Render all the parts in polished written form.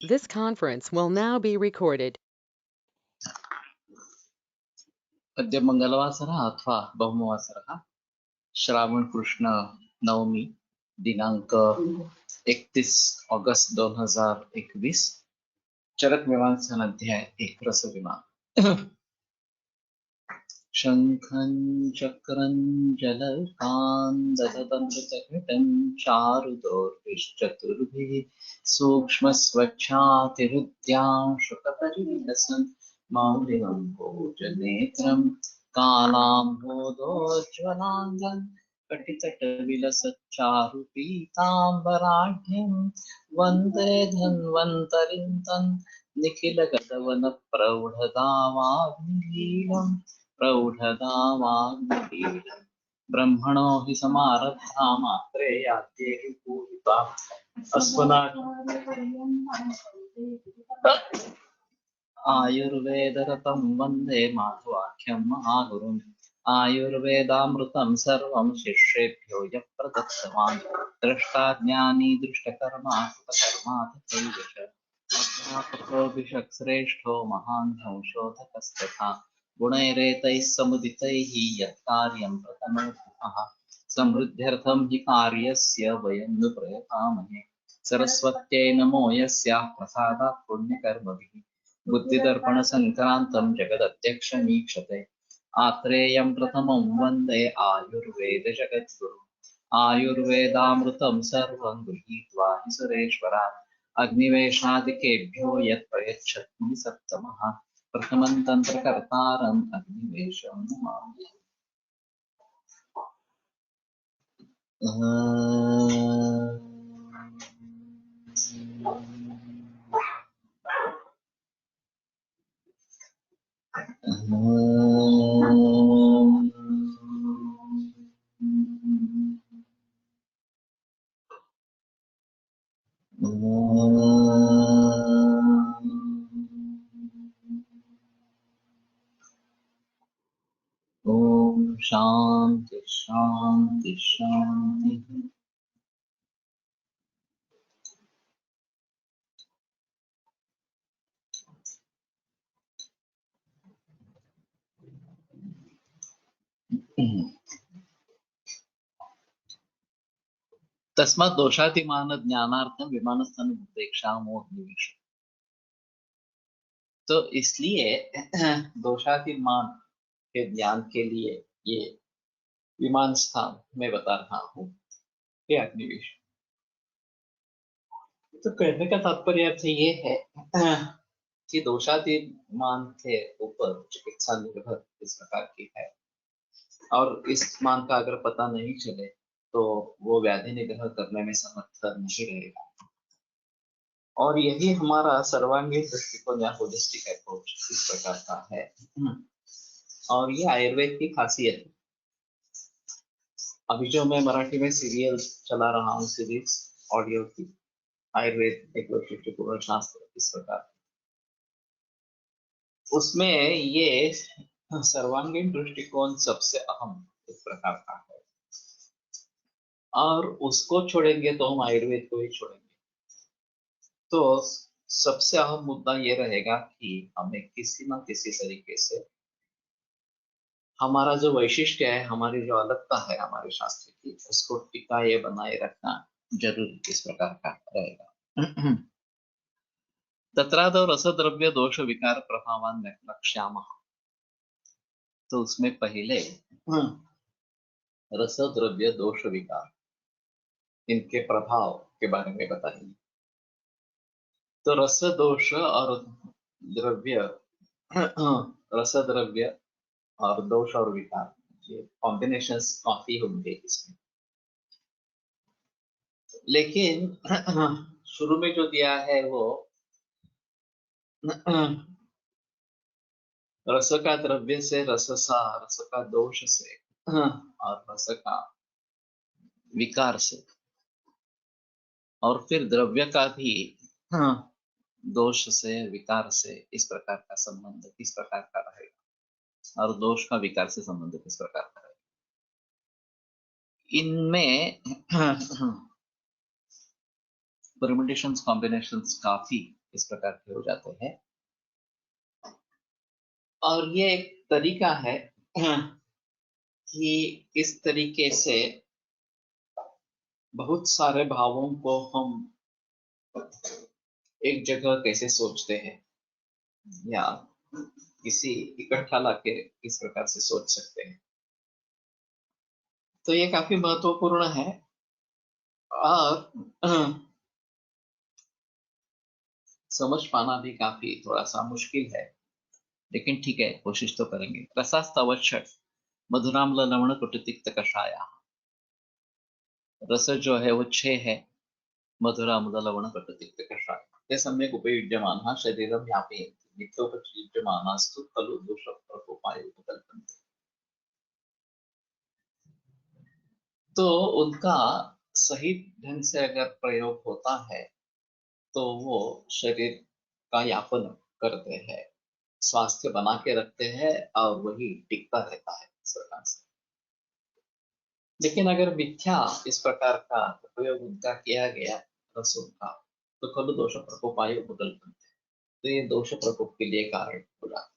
This conference will now be recorded. अद्य मंगलवासरः अथवा बहुमवासरः श्रावण कृष्ण नवमी दिनांक 31 अगस्त 2021 चरक मीमांसा अध्याय 1 रस विमान शंखं चक्रं जलकान्दततन्तचकृतं चारुदोर्भिश्चतुर्भिः सूक्ष्मस्वच्छातिहृद्यां शुकपरिविलसन् मौलिनं भोजनेत्रं कालाम्भोदोज्ज्वलाङ्गं कटितटविलसच्चारुपीताम्बराढ्यं वन्दे धन्वन्तरिं तं निखिलगतवनप्रौढदावाग्निलीलम् प्रौढदावाग्निलीलम् ब्रह्मणो हि समारब्धा मात्रे याद्येहि पूजिता अस्मदात् आयुर्वेदरतं वन्दे माधवाख्यं महागुरुम् आयुर्वेदामृतं सर्वं शिष्येभ्यो यः प्रदत्तवान् द्रष्टा ज्ञानी दृष्टकर्मा कृतकर्मा तथैव च अध्यापकोऽभिषक्श्रेष्ठो महान् संशोधकस्तथा गुणैरेतैः समुदितैः यत्कार्यं प्रतनोऽभ्युपः समृद्ध्यर्थं हि कार्यस्य वयं नु प्रयतामहे सरस्वत्यै नमो यस्याः प्रसादात् पुण्यकर्मभिः बुद्धिदर्पणसङ्क्रान्तं जगदध्यक्षमीक्षते आत्रेयं प्रथमं वन्दे आयुर्वेदजगद्गुरुम् आयुर्वेदामृतं सर्वं गृहीत्वा हि सुरेश्वरात् अग्निवेशादिकेभ्यो यत् प्रयच्छति सत्तमः प्रथमं तन्त्रकर्तारम् अग्निवेशं नमामि। ओम शांति शांति शांति। तस्मात् दोषातिमान ज्ञानार्थम विमानस्थान उपेक्षामोहनिवेश। तो इसलिए दोषातिमान के ज्ञान के लिए ये विमान स्थान मैं बता रहा हूँ ये अग्निवेश। तो कहने का तात्पर्य अर्थ ये है कि दोषातिमान के ऊपर चिकित्सा निर्भर इस प्रकार की है और इस मान का अगर पता नहीं चले तो वो व्याधि निग्रह करने में समर्थ नहीं रहेगा। और यही हमारा सर्वांगीण दृष्टिकोण या होलिस्टिक अप्रोच इस प्रकार का है और ये आयुर्वेद की खासियत है। अभी जो मैं मराठी में सीरियल चला रहा हूँ सीरीज ऑडियो की आयुर्वेद एक वैशिष्ट्यपूर्ण शास्त्र इस प्रकार, उसमें ये सर्वांगीण दृष्टिकोण सबसे अहम इस प्रकार का है और उसको छोड़ेंगे तो हम आयुर्वेद को ही छोड़ेंगे। तो सबसे अहम मुद्दा ये रहेगा कि हमें किसी न किसी तरीके से हमारा जो वैशिष्ट्य है, हमारी जो अलगता है हमारे शास्त्र की, उसको टिकाए बनाए रखना जरूरी इस प्रकार का रहेगा। तत्रादौ रसद्रव्य दोष विकार प्रभावान लक्ष्यामः। तो उसमें पहले रसद्रव्य दोष विकार इनके प्रभाव के बारे में बताएंगे। तो रस दोष और द्रव्य रसद्रव्य और दोष और विकार ये कॉम्बिनेशंस काफी होंगे इसमें, लेकिन शुरू में जो दिया है वो रस का द्रव्य से रससा, रस का दोष से और रस का विकार से, और फिर द्रव्य का भी दोष से विकार से इस प्रकार का संबंध किस प्रकार का रहेगा और दोष का विकार से संबंध किस प्रकार का रहेगा। इनमें परम्यूटेशंस कॉम्बिनेशंस काफी इस प्रकार के हो जाते हैं। और ये एक तरीका है कि इस तरीके से बहुत सारे भावों को हम एक जगह कैसे सोचते हैं या किसी इकट्ठा लाके किस प्रकार से सोच सकते हैं, तो ये काफी महत्वपूर्ण है। और समझ पाना भी काफी थोड़ा सा मुश्किल है, लेकिन ठीक है, कोशिश तो करेंगे। रसास्तव षट मधुराम्ल लवण कुट तिक्त कषाया। रस जो है वो 6 है। मधुराम्ल लवण कुट तिक्त कषाय ते सम्यक उपयुज्यमानः शरीरं यापयन्ति नित्योपयुज्यमानास्तु खलु दोषप्रकोपाय उपकल्पन्ते। तो उनका सही ढंग से अगर प्रयोग होता है तो वो शरीर का यापन करते हैं, स्वास्थ्य बना के रखते हैं और वही टिकता रहता है इस प्रकार से। लेकिन अगर मिथ्या इस प्रकार का उपयोग उनका किया गया रसों का, तो खलु दोष प्रकोपाय उपकल्पन्ते, तो ये दोष प्रकोप के लिए कारण हो जाता है।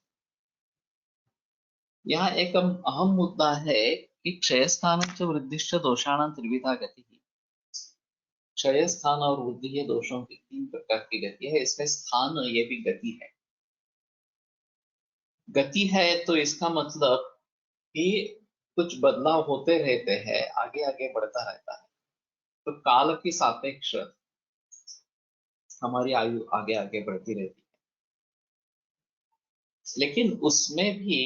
यहाँ एक अहम मुद्दा है कि क्षयस्थान वृद्धिश्च दोषाणां त्रिविधा गति। क्षय स्थान और वृद्धि ये दोषों की 3 प्रकार की गति है। इसमें स्थान ये भी गति है। गति है तो इसका मतलब कि कुछ बदलाव होते रहते हैं, आगे आगे बढ़ता रहता है। तो काल की सापेक्ष हमारी आयु आगे आगे बढ़ती रहती है, लेकिन उसमें भी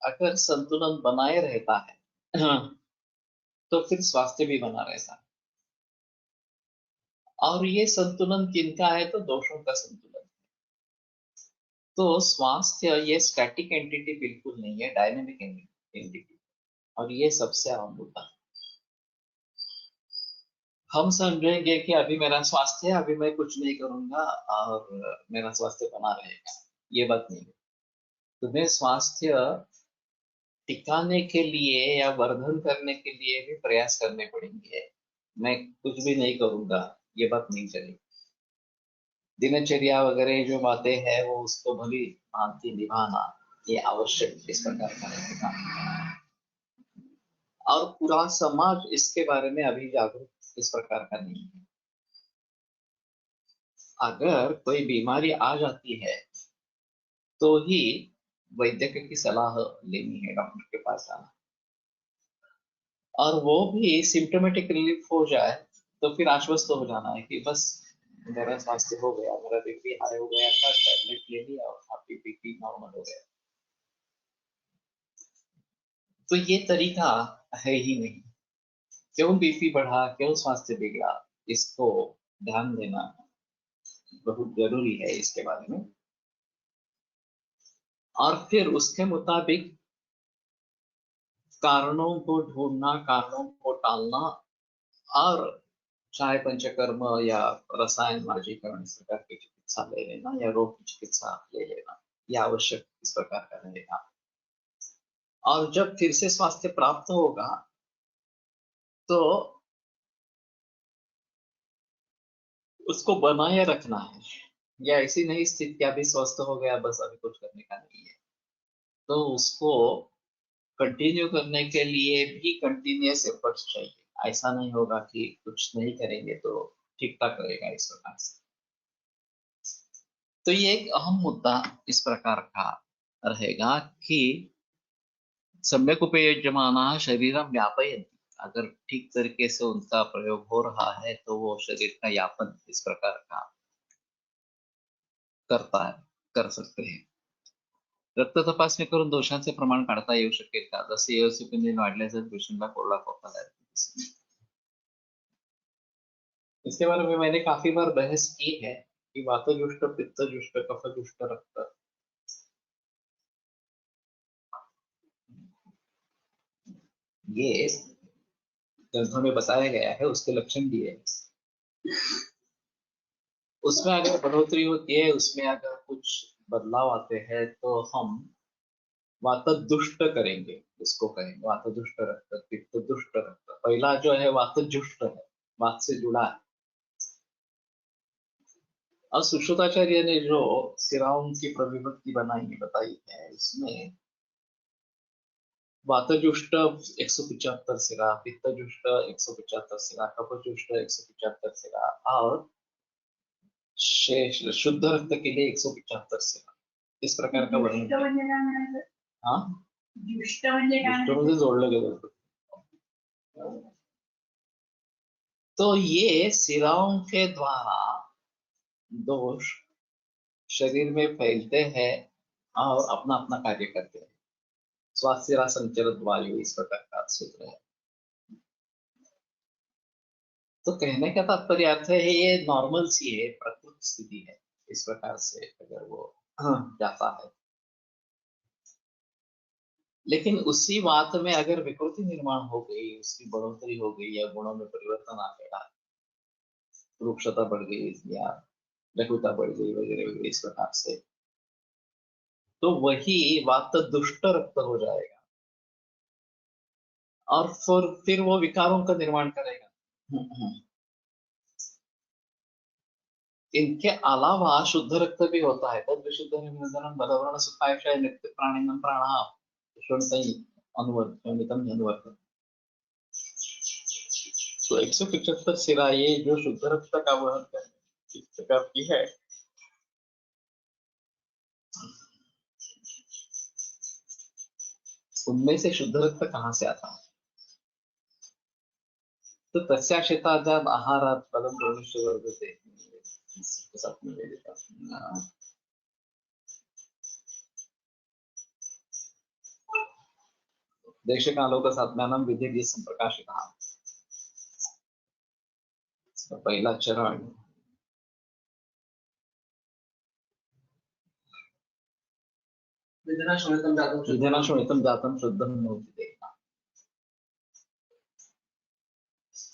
अगर संतुलन बनाए रहता है तो फिर स्वास्थ्य भी बना रहता है। और ये संतुलन किनका है? तो दोषों का संतुलन। तो स्वास्थ्य ये स्टैटिक एंटिटी बिल्कुल नहीं है, डायनेमिक एंटिटी। और ये सबसे अहम मुद्दा है। हम समझेंगे कि अभी मेरा स्वास्थ्य है, अभी मैं कुछ नहीं करूंगा और मेरा स्वास्थ्य बना रहेगा, ये बात नहीं है। तुम्हें स्वास्थ्य टिकाने के लिए या वर्धन करने के लिए भी प्रयास करने पड़ेंगे। मैं कुछ भी नहीं करूंगा, ये बात नहीं चलेगी। दिनचर्या वगैरह जो बातें हैं वो उसको भली भांति निभाना ये आवश्यक इस प्रकार का रहेगा। और पूरा समाज इसके बारे में अभी जागरूक इस प्रकार का नहीं है। अगर कोई बीमारी आ जाती है तो ही वैद्य की सलाह लेनी है, डॉक्टर के पास जाना। और वो भी सिम्टोमेटिक रिलीफ हो जाए तो फिर आश्वस्त हो जाना है कि बस मेरा स्वास्थ्य हो गया, मेरा बीपी हाई हो गया था, टैबलेट ले लिया और आपकी बीपी नॉर्मल हो गया। तो ये तरीका है ही नहीं। क्यों बीपी बढ़ा, क्यों स्वास्थ्य बिगड़ा, इसको ध्यान देना बहुत जरूरी है इसके बारे में। और फिर उसके मुताबिक कारणों को ढूंढना, कारणों को टालना, और चाहे पंचकर्म या रसायन वर्गीकरण इस प्रकार की चिकित्सा ले लेना या रोग की चिकित्सा ले लेना, यह आवश्यक इस प्रकार का रहेगा। और जब फिर से स्वास्थ्य प्राप्त होगा तो उसको बनाए रखना है, या ऐसी नहीं स्थिति कि अभी स्वस्थ हो गया बस अभी कुछ करने का नहीं है। तो उसको कंटिन्यू करने के लिए भी कंटिन्यूअस एफर्ट्स चाहिए। ऐसा नहीं होगा कि कुछ नहीं करेंगे तो ठीक ठाक रहेगा इस प्रकार से। तो ये एक अहम मुद्दा इस प्रकार का रहेगा कि सम्यक उपयुज्यमानः शरीरं व्यापयन्ति। अगर ठीक तरीके से उनका प्रयोग हो रहा है तो वो शरीर का यापन इस प्रकार का करता है, कर सकते हैं। रक्त तपासणी करून दोषांचे प्रमाण काढता येऊ शकेल का? जसे एओसिपिनिन वाढल्यास पेशंटला कोरडा खोकला जातो। इसके बारे में मैंने काफी बार बहस की है कि वातजुष्ट, पित्तजुष्ट, कफजुष्ट रक्त, ये ग्रंथों में बताया गया है, उसके लक्षण दिए हैं। उसमें अगर बढ़ोतरी होती है, उसमें अगर कुछ बदलाव आते हैं तो हम वातदुष्ट करेंगे, उसको कहेंगे वातदुष्ट रक्त, पित्तदुष्ट रक्त। पहला जो है वातजुष्ट है, वात से जुड़ा है। और सुश्रुताचार्य ने जो सिराओं की प्रविभक्ति बताई है, इसमें वातजुष्ट 175 सिरा, पित्तजुष्ट 175 सिरा, कफजुष्ट 175 सिरा और शुद्ध रक्त के लिए 175 सिरा, इस प्रकार का वर्णन। हाँ, जुष्ट म्हणजे जोड़लं गेलं होतं। तो ये सिराओं के द्वारा दोष शरीर में फैलते हैं और अपना अपना कार्य करते हैं। स्वास्थ्य संचरित वायु इस प्रकार का सूत्र है। तो कहने का तात्पर्य अर्थ है ये नॉर्मल सी है, प्रकृत स्थिति है। इस प्रकार से अगर वो जाता है, लेकिन उसी बात में अगर विकृति निर्माण हो गई, उसकी बढ़ोतरी हो गई या गुणों में परिवर्तन आ गया, रुक्षता बढ़ गई या लघुता बढ़ गई वगैरह वगैरह इस प्रकार से, तो वही वात दुष्ट रक्त हो जाएगा और फिर वो विकारों का निर्माण करेगा। इनके अलावा शुद्ध रक्त भी होता है। तद विशुद्ध निवेदनम बलवर्ण सुखायशाय नित्य प्राणिनम प्राणा शोणितम अनुवर्तम अनुवर्तम। तो 175 सिरा ये जो शुद्ध रक्त का वहन करने इस प्रकार की है। उनमें से शुद्ध रक्त कहाँ से आता है? तो तस्याशिताजाद आहारात बलम प्रविष्य वर्धते। देशकालोकसात्म्यानं विधिर्ये संप्रकाशितः। पहला चरण विधिना शोणितम जातम शुद्धम नोति देखना।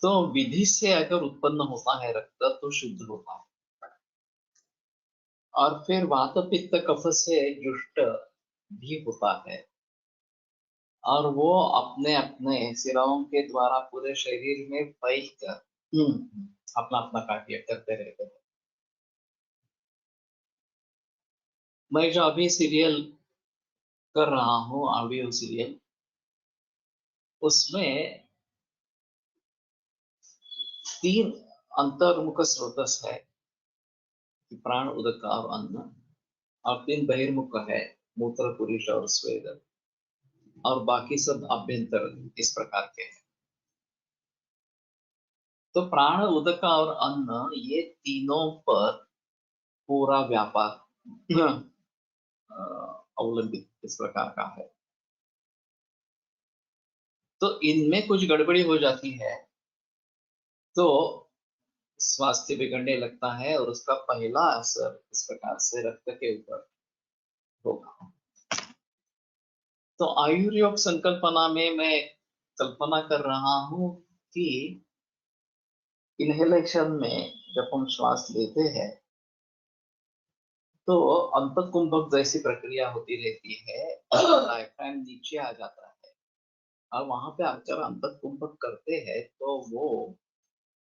तो विधि से अगर उत्पन्न होता है रक्त तो शुद्ध होता है, और फिर वात पित्त कफ से जुष्ट भी होता है, और वो अपने अपने सिराओं के द्वारा पूरे शरीर में फैल कर अपना अपना कार्य करते रहते हैं। मैं जो अभी सीरियल कर रहा हूँ, ऑडियो सीरियल, उसमें 3 अंतर्मुख स्रोतस है, प्राण, उदक और अन्न, और 3 बहिर्मुख है, मूत्र, पुरुष और स्वेद, और बाकी सब अभ्यंतर इस प्रकार के हैं। तो प्राण, उदक और अन्न ये तीनों पर पूरा व्यापार अवलंबित इस प्रकार का है। तो इनमें कुछ गड़बड़ी हो जाती है तो स्वास्थ्य बिगड़ने लगता है, और उसका पहला असर इस प्रकार से रक्त के ऊपर होगा। तो आयुर्योग संकल्पना में मैं कल्पना कर रहा हूं कि इनहेलेशन में जब हम श्वास लेते हैं तो अंतकुंभक जैसी प्रक्रिया होती रहती है, डायफ्राम नीचे आ जाता है, और वहां पे अगर अंतकुंभक करते हैं तो वो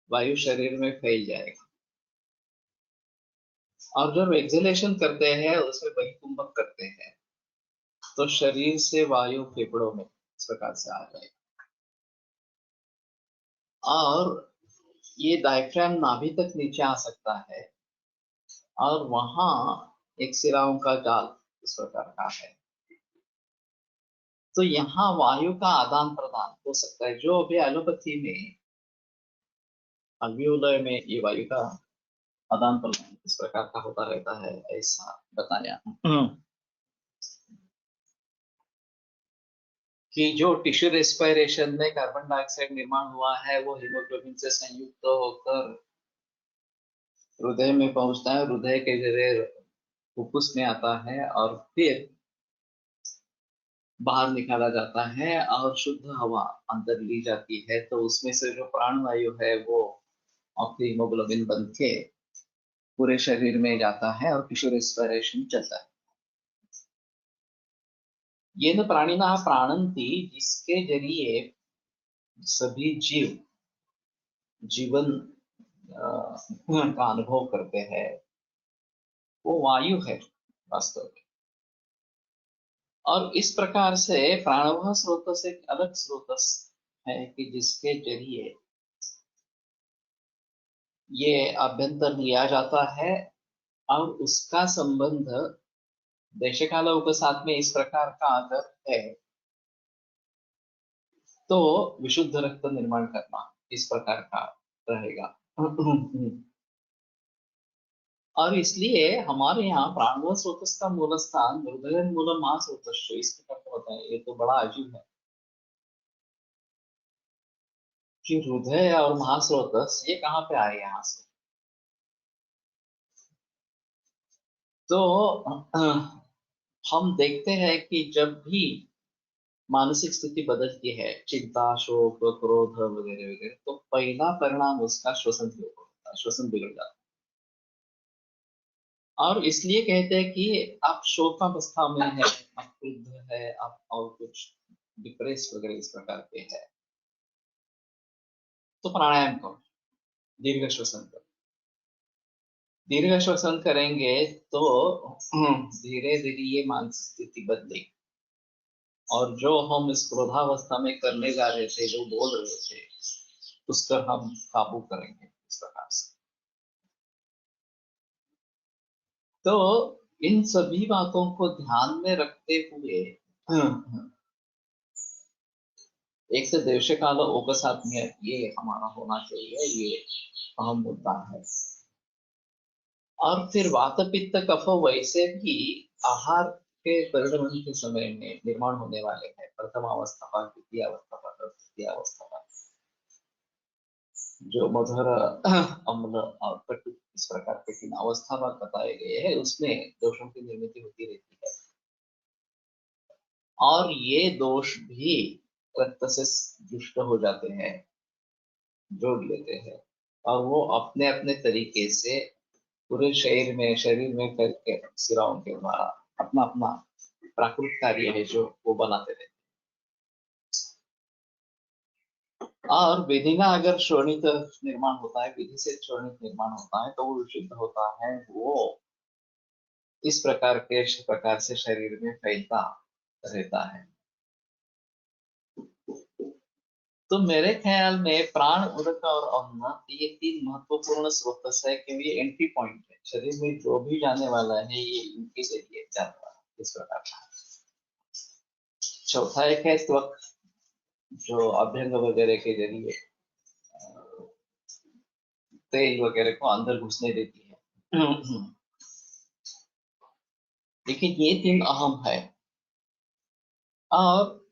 वायु शरीर में फैल जाएगा, और जब एक्सहेलेशन करते हैं उसमें बहिकुंभक करते हैं तो शरीर से वायु फेफड़ों में इस प्रकार से आ जाएगा, और ये डायफ्राम नाभि तक नीचे आ सकता है, और वहां एक सिराओं का जाल इस प्रकार का है। तो यहाँ वायु का आदान प्रदान हो सकता है, जो अभी एलोपैथी में अल्वियोलय में ये वायु का आदान प्रदान इस प्रकार का होता रहता है, ऐसा बताया कि जो टिश्यू रेस्पिरेशन में कार्बन डाइऑक्साइड निर्माण हुआ है वो हीमोग्लोबिन से संयुक्त होकर हृदय में पहुंचता है, हृदय के जरिए फुफ्फुस में आता है, और फिर बाहर निकाला जाता है और शुद्ध हवा अंदर ली जाती है। तो उसमें से जो प्राण वायु है वो ऑक्सी हीमोग्लोबिन बन के पूरे शरीर में जाता है और टिश्यू रेस्पिरेशन चलता है। ये न प्राणिना प्राणंती, जिसके जरिए सभी जीव जीवन का अनुभव करते हैं, वो वायु है वास्तव में। और इस प्रकार से प्राणवाह स्रोत एक अलग स्रोत है कि जिसके जरिए ये अभ्यंतर लिया जाता है और उसका संबंध देशकाल उपसाद में इस प्रकार का अगर है तो विशुद्ध रक्त निर्माण करना इस प्रकार का रहेगा। और इसलिए हमारे यहाँ प्राणव स्रोत का मूल स्थान हृदय मूल महास्रोत इस प्रकार का होता है। ये तो बड़ा अजीब है कि हृदय और महास्रोत ये कहाँ पे आए यहाँ से। तो हम देखते हैं कि जब भी मानसिक स्थिति बदलती है, चिंता, शोक, क्रोध वगैरह वगैरह, तो पहला परिणाम उसका श्वसन होता है, श्वसन बिगड़ जाता है। और इसलिए कहते हैं कि आप शोकावस्था में है, आप क्रुद्ध है, आप और कुछ डिप्रेस वगैरह इस प्रकार के है, तो प्राणायाम करो, दीर्घ श्वसन करो। दीर्घ श्वसन करेंगे तो धीरे धीरे ये मानसिक स्थिति बदलेगी और जो हम इस क्रोधावस्था में करने जा रहे थे, जो बोल रहे थे, उस पर हम काबू करेंगे इस प्रकार से। तो इन सभी बातों को ध्यान में रखते हुए एक तो देश काल उपसात्म्य ये हमारा होना चाहिए, ये अहम मुद्दा है। और फिर वात पित्त कफ वैसे भी आहार के परिणमन के समय में निर्माण होने वाले हैं। प्रथम अवस्था पर, द्वितीय अवस्था पर, तृतीय अवस्था पर जो मधुर अम्ल और कटु इस प्रकार के 3 अवस्था पर बताए गए हैं, उसमें दोषों की निर्मित होती रहती है। और ये दोष भी रक्त से दुष्ट हो जाते हैं, जोड़ लेते हैं, और वो अपने अपने तरीके से पूरे शरीर में करके सिराओं के द्वारा अपना अपना प्राकृतिक कार्य है जो वो बनाते रहते हैं। और विधि का अगर श्रोणित निर्माण होता है, विधि से श्रोणित निर्माण होता है, तो वो विशुद्ध होता है। वो इस प्रकार से शरीर में फैलता रहता है। तो मेरे ख्याल में प्राण, उदक और अन्न ये 3 महत्वपूर्ण स्रोत है, क्योंकि ये एंट्री पॉइंट है। शरीर में जो भी जाने वाला है ये इनके जरिए जाने वाला है, इस प्रकार का। चौथा एक है त्वक, जो अभ्यंग वगैरह के जरिए तेल वगैरह को अंदर घुसने देती है। लेकिन ये 3 अहम है और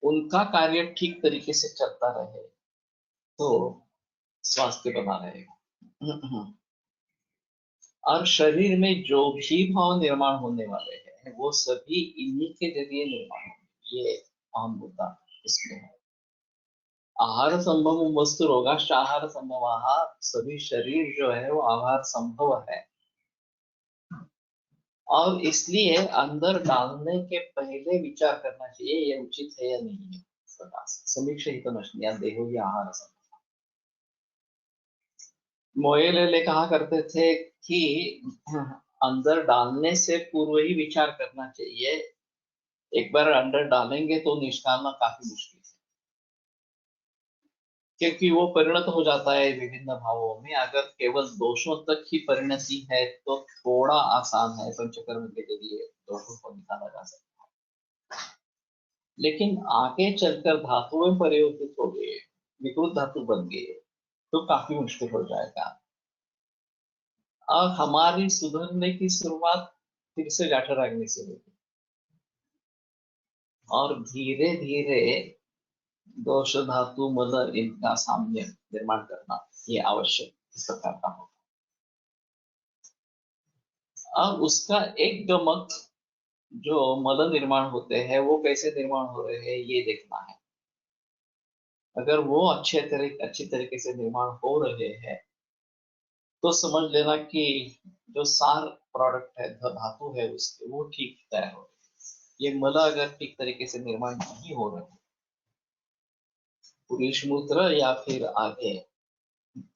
उनका कार्य ठीक तरीके से चलता रहे तो स्वास्थ्य बना रहेगा। और शरीर में जो भी भाव निर्माण होने वाले हैं वो सभी इन्हीं के जरिए निर्माण होंगे। ये अहम मुद्दा इसमें है। आहार संभव वस्तु रोगाश्च आहार संभव, सभी शरीर जो है वो आहार संभव है। और इसलिए अंदर डालने के पहले विचार करना चाहिए ये उचित है या नहीं है। समीक्षा ही तो नष्ट देहो ही आहार संभव। मोएले कहा करते थे कि अंदर डालने से पूर्व ही विचार करना चाहिए। एक बार अंदर डालेंगे तो निकालना काफी मुश्किल है, क्योंकि वो परिणत हो जाता है विभिन्न भावों में। अगर केवल दोषों तक ही परिणति है तो थोड़ा आसान है, पंचकर्म के जरिए दोषों को निकाला जा सकता है। लेकिन आगे चलकर धातुओं में परिवर्तित हो गए, विकृत धातु बन गए, तो काफी मुश्किल हो जाएगा। और हमारी सुधरने की शुरुआत फिर से जाठराग्नि से होगी और धीरे धीरे दोष धातु मल इनका साम्य निर्माण करना ये आवश्यक इस प्रकार का होगा। अब उसका एक गमक जो मल निर्माण होते हैं वो कैसे निर्माण हो रहे हैं ये देखना है। अगर वो अच्छी तरीके से निर्माण हो रहे हैं तो समझ लेना कि जो सार प्रोडक्ट है, धातु है उसके, वो ठीक तैयार हो रहे। ये मल अगर ठीक तरीके से निर्माण नहीं हो रहे, पुरुष मूत्र या फिर आगे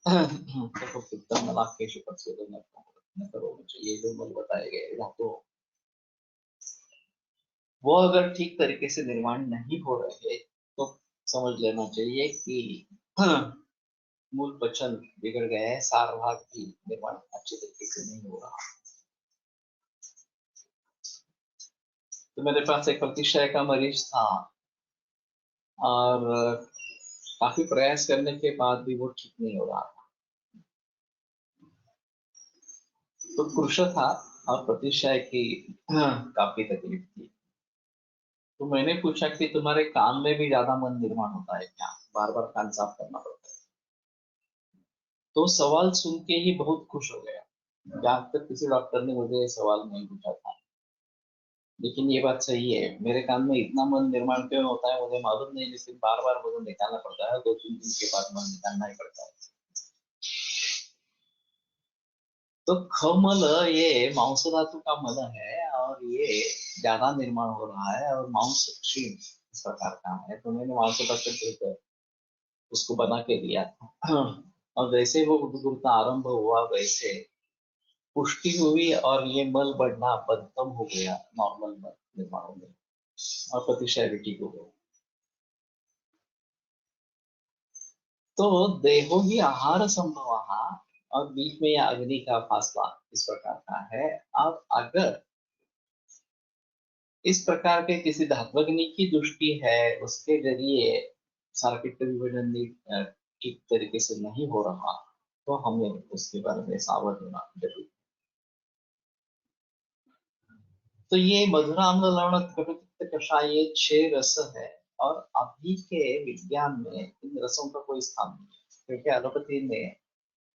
तो करो मुझे, ये जो मल बताए गए धातु, वो अगर ठीक तरीके से निर्माण नहीं हो रहे तो समझ लेना चाहिए कि मूल वचन बिगड़ गया है, सार भाग भी निर्माण अच्छे तरीके से नहीं हो रहा। तो मेरे पास एक प्रतिशय का मरीज था और काफी प्रयास करने के बाद भी वो ठीक नहीं हो रहा था। तो कृश था और प्रतिशय की काफी तकलीफ थी। तो मैंने पूछा कि तुम्हारे कान में भी ज्यादा मन निर्माण होता है क्या, बार बार कान साफ करना पड़ता है? तो सवाल सुन के ही बहुत खुश हो गया। जहाँ तक किसी डॉक्टर ने मुझे ये सवाल नहीं पूछा था, लेकिन ये बात सही है, मेरे कान में इतना मन निर्माण क्यों होता है मुझे मालूम नहीं, लेकिन बार बार मुझे निकालना पड़ता है, 2-3 दिन के बाद मन निकालना ही पड़ता है। तो खमल ये मांस धातु का मल है और ये ज्यादा निर्माण हो रहा है और मांस क्षीण इस प्रकार का है। तो मैंने मांस तत्व उसको बना के दिया था और जैसे वो गुरुता आरंभ हुआ वैसे पुष्टि हुई और ये मल बढ़ना बंद हो गया, नॉर्मल मल निर्माण हो गया और प्रतिशय भी ठीक हो गया। तो देहो ही आहार संभव और बीच में यह अग्नि का फासला इस प्रकार का है। अब अगर इस प्रकार के किसी धात्वग्नि की दृष्टि है, उसके जरिए सार्वपित्त विभेदन ठीक तरीके से नहीं हो रहा, तो हमें उसके बारे में सावध होना जरूरी। तो ये मधुराम्ल लवण कटुतिक्त कषाय ये 6 रस है और अभी के विज्ञान में इन रसों का कोई स्थान नहीं है, क्योंकि एलोपैथी ने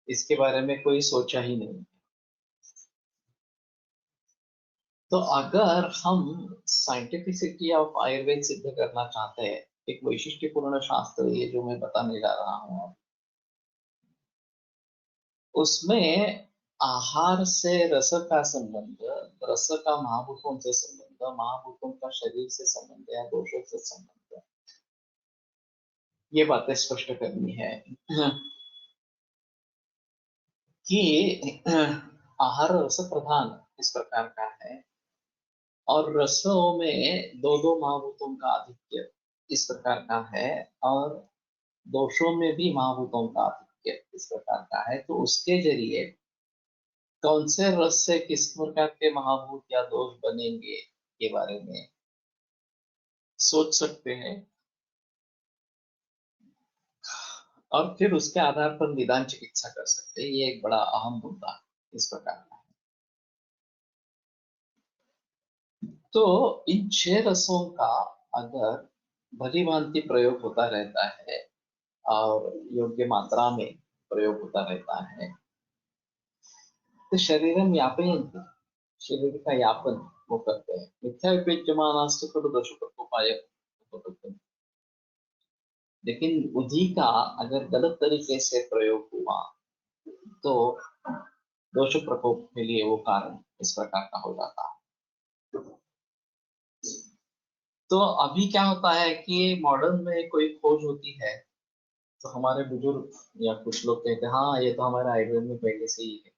इसके बारे में कोई सोचा ही नहीं। तो अगर हम साइंटिफिसिटी ऑफ आयुर्वेद सिद्ध करना चाहते हैं, एक वैशिष्ट्यपूर्ण शास्त्र ये जो मैं बताने जा रहा हूँ, उसमें आहार से रस का संबंध, रस का महाभूतों से संबंध, महाभूतों का शरीर से संबंध या दोषों से संबंध, ये बातें स्पष्ट करनी है कि आहार रस प्रधान इस प्रकार का है और रसों में दो दो महाभूतों का आधिक्य इस प्रकार का है और दोषों में भी महाभूतों का आधिक्य इस प्रकार का है। तो उसके जरिए कौन से रस से किस प्रकार के महाभूत या दोष बनेंगे के बारे में सोच सकते हैं और फिर उसके आधार पर निदान चिकित्सा कर सकते हैं। ये एक बड़ा अहम मुद्दा इस प्रकार का है। तो इन 6 रसों का अगर भली भांति प्रयोग होता रहता है और योग्य मात्रा में प्रयोग होता रहता है, तो शरीरम यापयन्ति, शरीर का यापन वो करते हैं। मिथ्या विपेज्यमानास्तु खलु दोषोपपाय, लेकिन उधी का अगर गलत तरीके से प्रयोग हुआ तो दोष प्रकोप के लिए वो कारण इस प्रकार का हो जाता है। तो अभी क्या होता है कि मॉडर्न में कोई खोज होती है तो हमारे बुजुर्ग या कुछ लोग कहते हैं हाँ ये तो हमारे आयुर्वेद में पहले से ही है,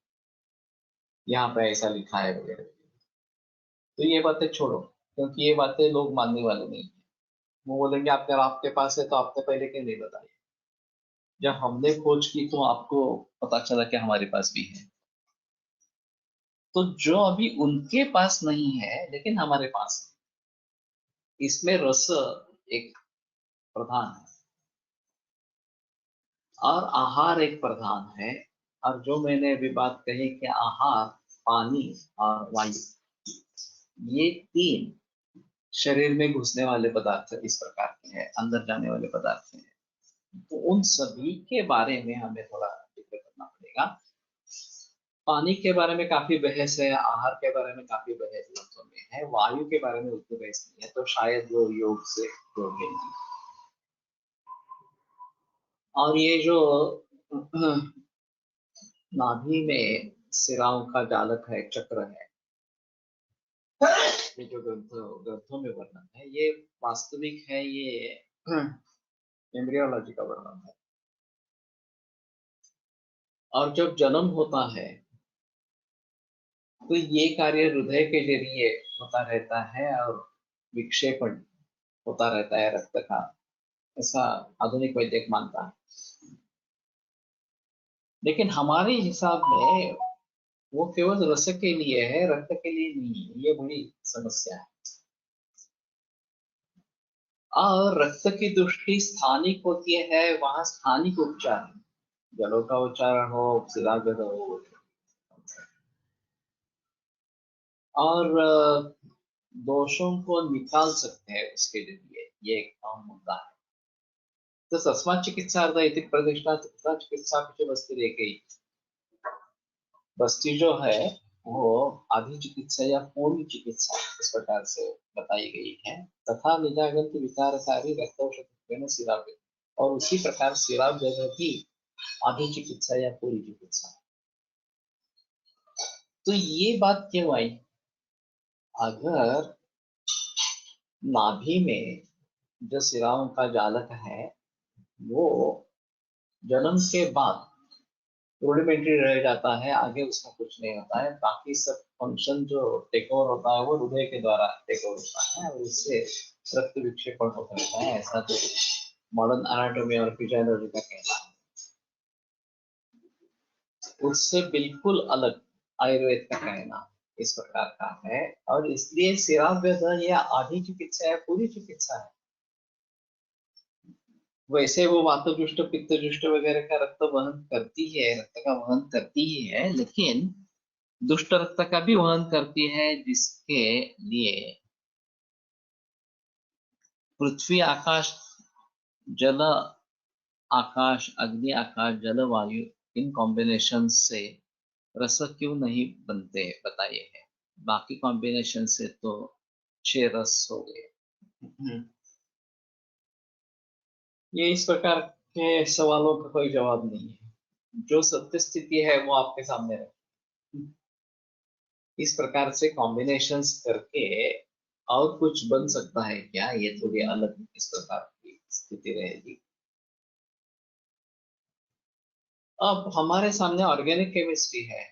यहाँ पे ऐसा लिखा है वगैरह। तो ये बातें छोड़ो, क्योंकि ये बातें लोग मानने वाले नहीं है। वो बोलेंगे आप, अगर आपके पास है तो आपने पहले क्यों नहीं बताया? जब हमने खोज की तो आपको पता चला कि हमारे पास भी है। तो जो अभी उनके पास नहीं है लेकिन हमारे पास है, इसमें रस एक प्रधान है और आहार एक प्रधान है। और जो मैंने अभी बात कही कि आहार, पानी और वायु, ये 3 शरीर में घुसने वाले पदार्थ इस प्रकार के हैं, अंदर जाने वाले पदार्थ हैं। तो उन सभी के बारे में हमें थोड़ा जिक्र करना पड़ेगा। पानी के बारे में काफी बहस है, आहार के बारे में काफी बहस ग्रंथों में है, वायु के बारे में उतनी बहस नहीं है, तो शायद वो योग से जोड़ लेंगे। और ये जो नाभि में सिराओं का जालक है, चक्र है, ये जो ग्रंथों में वर्णन है, ये वास्तविक है, ये एम्ब्रियोलॉजी का वर्णन है। और जब जन्म होता है तो ये कार्य हृदय के जरिए होता रहता है और विक्षेपण होता रहता है रक्त का, ऐसा आधुनिक वैद्यक मानता है। लेकिन हमारे हिसाब में वो केवल रस के लिए है, रक्त के लिए नहीं है। ये बड़ी समस्या है। और रक्त की दृष्टि स्थानिक होती है, वहां स्थानिक उपचार, जलों का उच्चारण हो, शिलागत हो, और दोषों को निकाल सकते हैं उसके जरिए। ये एक अहम मुद्दा है। तो तस्मात् चिकित्सार्थ इति प्रतिष्ठा तथा चिकित्सा की जो बस्ती रह गई, बस्ती जो है वो आधी चिकित्सा या पूर्व चिकित्सा इस प्रकार से बताई गई है। तथा निजागंत विकारकारी रक्तौषध शिलाव्य, और उसी प्रकार शिलाव्य भी आधी चिकित्सा या पूरी चिकित्सा। तो ये बात क्यों आई? अगर नाभि में जो शिराओं का जालक है वो जन्म के बाद रूडिमेंट्री रह जाता है, आगे उसका कुछ नहीं होता है, बाकी सब फंक्शन जो टेक ओवर होता है वो हृदय के द्वारा टेक ओवर होता है और उससे रक्त विक्षेपण होता रहता है, ऐसा तो मॉडर्न एनाटॉमी और फिजियोलॉजी का कहना है। उससे बिल्कुल अलग आयुर्वेद का कहना इस प्रकार का है, और इसलिए शिराव्यध या आधी चिकित्सा है पूरी चिकित्सा है। वैसे वो वातजुष्ट पित्तजुष्ट वगैरह का रक्त वहन करती है, रक्त का वहन करती ही है, लेकिन दुष्ट रक्त का भी वहन करती है, जिसके लिए पृथ्वी आकाश जल, आकाश अग्नि, आकाश जल वायु, इन कॉम्बिनेशन से रस क्यों नहीं बनते बताइए है। बाकी कॉम्बिनेशन से तो 6 रस हो गए। ये इस प्रकार के सवालों का कोई जवाब नहीं है। जो सत्य स्थिति है वो आपके सामने है। इस प्रकार से कॉम्बिनेशंस करके और कुछ बन सकता है क्या? ये थोड़ी अलग इस प्रकार की स्थिति रहेगी। अब हमारे सामने ऑर्गेनिक केमिस्ट्री है,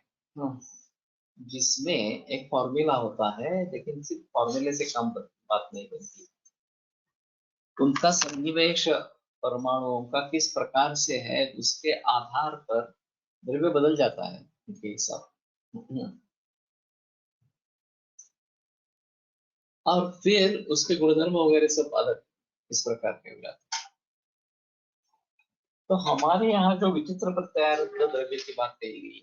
जिसमें एक फॉर्मूला होता है, लेकिन सिर्फ फॉर्मूले से कम बात नहीं बनती। उनका सन्निवेश परमाणुओं का किस प्रकार से है उसके आधार पर द्रव्य बदल जाता है उनके हिसाब, और फिर उसके गुणधर्म वगैरह सब अलग इस प्रकार के हो जाते हैं। तो हमारे यहाँ जो विचित्र प्रत्यार द्रव्य की बात कही गई है,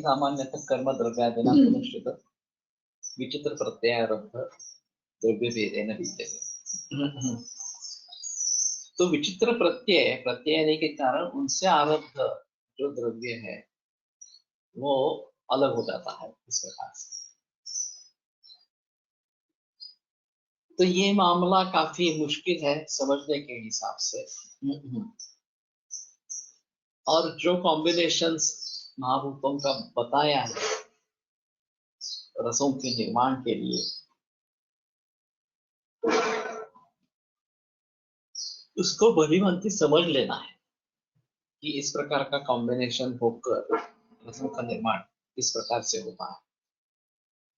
सामान्यतः कर्म द्रव्यादिना अनुष्ठित विचित्र प्रत्यारब्ध द्रव्य भेदेन विद्यते। तो विचित्र प्रत्यय प्रत्यय के कारण उनसे आरब्ध जो द्रव्य है वो अलग हो जाता है इस प्रकार से। तो ये मामला काफी मुश्किल है समझने के हिसाब से। और जो कॉम्बिनेशंस महाभूतों का बताया है रसों के निर्माण के लिए, उसको भली भांति समझ लेना है कि इस प्रकार का कॉम्बिनेशन होकर रसों का निर्माण इस प्रकार से होता है।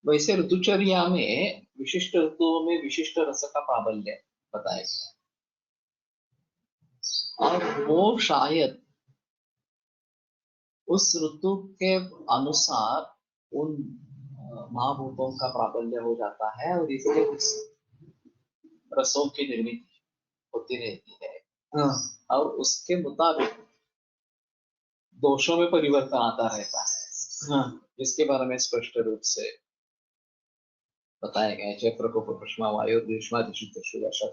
वैसे ऋतुचर्या में विशिष्ट ऋतुओं में विशिष्ट रस का प्राबल्य बताया गया, और वो शायद उस ऋतु के अनुसार उन महाभूतों का प्राबल्य हो जाता है, और इसलिए उस रसों की निर्मित होती रहती है, और उसके मुताबिक दोषों में परिवर्तन आता रहता है, जिसके बारे में स्पष्ट रूप से बताया गया है। चैत्र को प्रश्मा वायु ग्रीष्मादिशु दशु वर्षा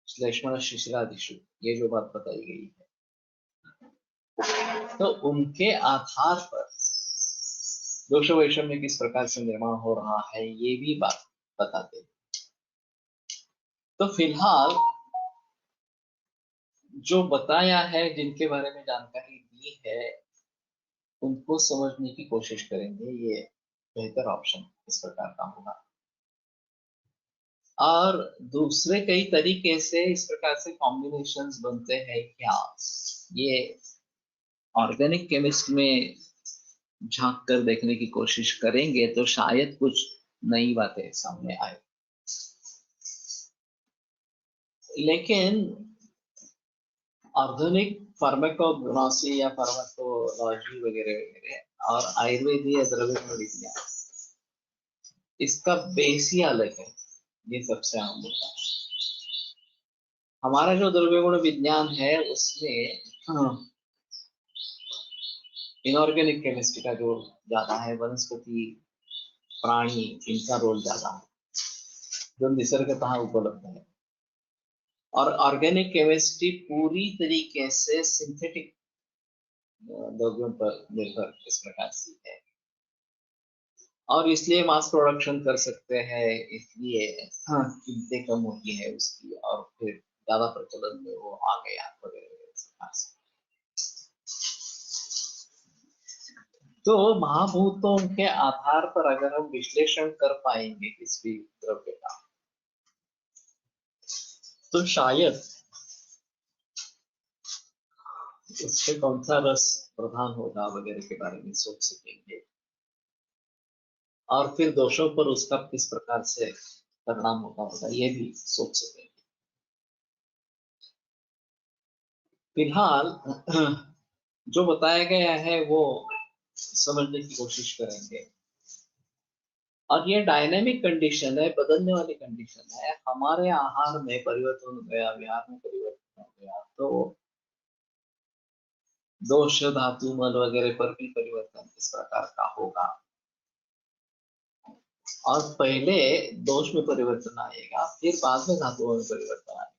श्लेष्मण शिशिरादिशु, ये जो बात बताई गई है, तो उनके आधार पर दोष वैषम्य किस प्रकार से निर्माण हो रहा है ये भी बात बताते हैं। तो फिलहाल जो बताया है, जिनके बारे में जानकारी दी है, उनको समझने की कोशिश करेंगे, ये बेहतर ऑप्शन इस प्रकार का होगा। और दूसरे कई तरीके से इस प्रकार से कॉम्बिनेशंस बनते हैं क्या, ये ऑर्गेनिक केमिस्ट में झांक कर देखने की कोशिश करेंगे तो शायद कुछ नई बातें सामने आए। लेकिन आधुनिक फार्माकोग्नोसी या फार्माकोलॉजी वगैरह वगैरह और आयुर्वेदीय द्रव्य विज्ञान, इसका बेस ही अलग है। ये सबसे आम मुद्दा है। हमारा जो द्रव्य गुण विज्ञान है उसमें इनऑर्गेनिक केमिस्ट्री का जो ज्यादा है, वनस्पति प्राणी इनका रोल ज्यादा है, जो निसर्गतः उपलब्ध है। और ऑर्गेनिक केमिस्ट्री पूरी तरीके से सिंथेटिक द्रव्यों पर निर्भर इस प्रकार से है, और इसलिए मास प्रोडक्शन कर सकते हैं, इसलिए कीमतें कम होती है उसकी, और फिर ज्यादा प्रचलन में वो आ गया वगैरह वगैरह। तो महाभूतों के आधार पर अगर हम विश्लेषण कर पाएंगे किसी भी द्रव्य का, तो शायद उससे कौन सा रस प्रधान होगा वगैरह के बारे में सोच सकेंगे, और फिर दोषों पर उसका किस प्रकार से परिणाम होगा ये भी सोच सकेंगे। फिलहाल जो बताया गया है वो समझने की कोशिश करेंगे। और ये डायनेमिक कंडीशन है, बदलने वाली कंडीशन है। हमारे आहार में परिवर्तन हो गया, विहार में परिवर्तन हो गया, तो दोष धातु मल वगैरह पर भी परिवर्तन इस प्रकार का होगा। और पहले दोष में परिवर्तन आएगा, फिर बाद में धातुओं में परिवर्तन आएगा।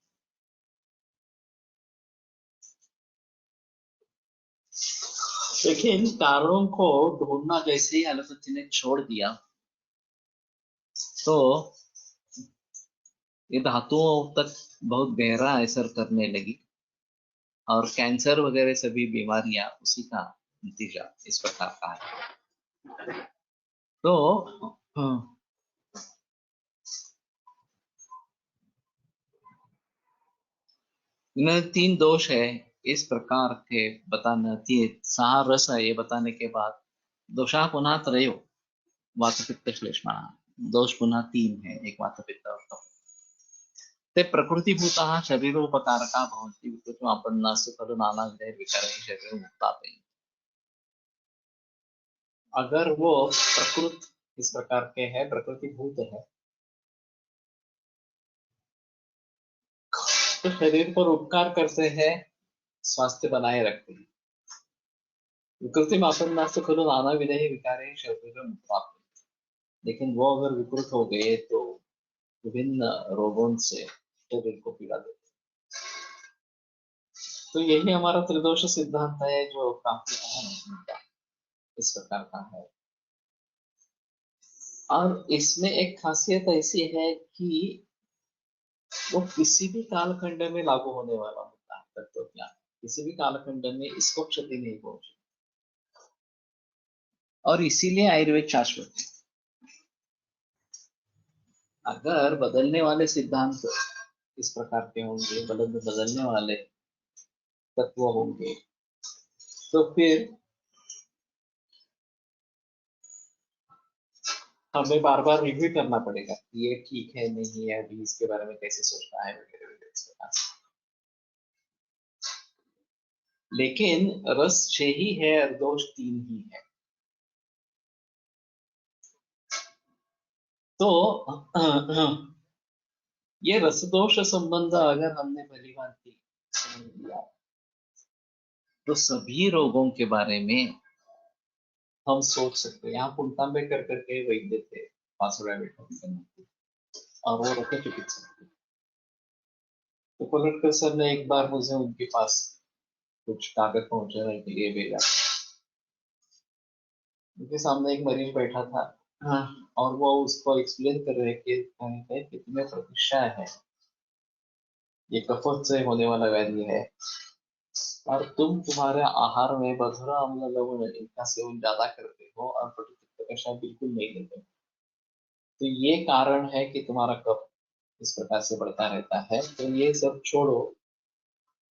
लेकिन कारणों को ढूंढना जैसे ही एलोपैथी ने छोड़ दिया, तो ये धातुओं तक बहुत गहरा असर करने लगी, और कैंसर वगैरह सभी बीमारियां उसी का नतीजा इस प्रकार का है। तो इनमें 3 दोष है इस प्रकार के बताने, सहा रस है ये बताने के बाद दोषा पुनः त्रयो वातपित्त श्लेष्मणः, दोष पुनः 3 है, एक वातपित्त और कफ। ते प्रकृतिभूताः शरीरोपकारका भवन्ति विकृतिमापन्नासु खलु नानाविधैर्विकारैः शरीरं मुक्ताते। अगर वो प्रकृत इस प्रकार के है, प्रकृतिभूत है, तो शरीर पर उपकार करते हैं, स्वास्थ्य बनाए रखते हैं। विकृतिमापन्नासु खलु नानाविधैः विकारैः शरीरं मुक्ताते। लेकिन वो अगर विकृत हो गए तो विभिन्न रोगों से शरीर को पीड़ा देते। तो यही हमारा त्रिदोष सिद्धांत है, जो काफी अहम इस प्रकार का है। और इसमें एक खासियत ऐसी है कि वो किसी भी कालखंड में लागू होने वाला होता है तत्व ज्ञान। किसी भी कालखंड में इसको क्षति नहीं पहुंची, और इसीलिए आयुर्वेद शाश्वत है। अगर बदलने वाले सिद्धांत इस प्रकार के होंगे, बदलने वाले तत्व होंगे, तो फिर हमें बार बार रिव्यू करना पड़ेगा कि ये ठीक है नहीं है, अभी इसके बारे में कैसे सोचना है वगैरह वगैरह इस प्रकार से। लेकिन रस 6 ही है और दोष 3 ही है। तो ये रस दोष संबंध अगर हमने भली भांति समझ लिया, तो सभी रोगों के बारे में हम सोच सकते हैं। यहाँ पुणतांबे कर करके वैद्य थे, वासुदेव विठल, और वो रखे चिकित्सक थे। तो पलटकर सर ने एक बार मुझे उनके पास कुछ कागज पहुंचाने के लिए भेजा। उनके सामने एक मरीज बैठा था, और वो उसको एक्सप्लेन कर रहे कि तुम्हें प्रतीक्षा है, ये कफत से होने वाला व्याधि है, और तुम्हारे आहार में मधुरा अम्ल लवण इनका सेवन ज्यादा करते हो और प्रतिपित्त कषाय बिल्कुल नहीं लेते हो, तो ये कारण है कि तुम्हारा कफ इस प्रकार से बढ़ता रहता है। तो ये सब छोड़ो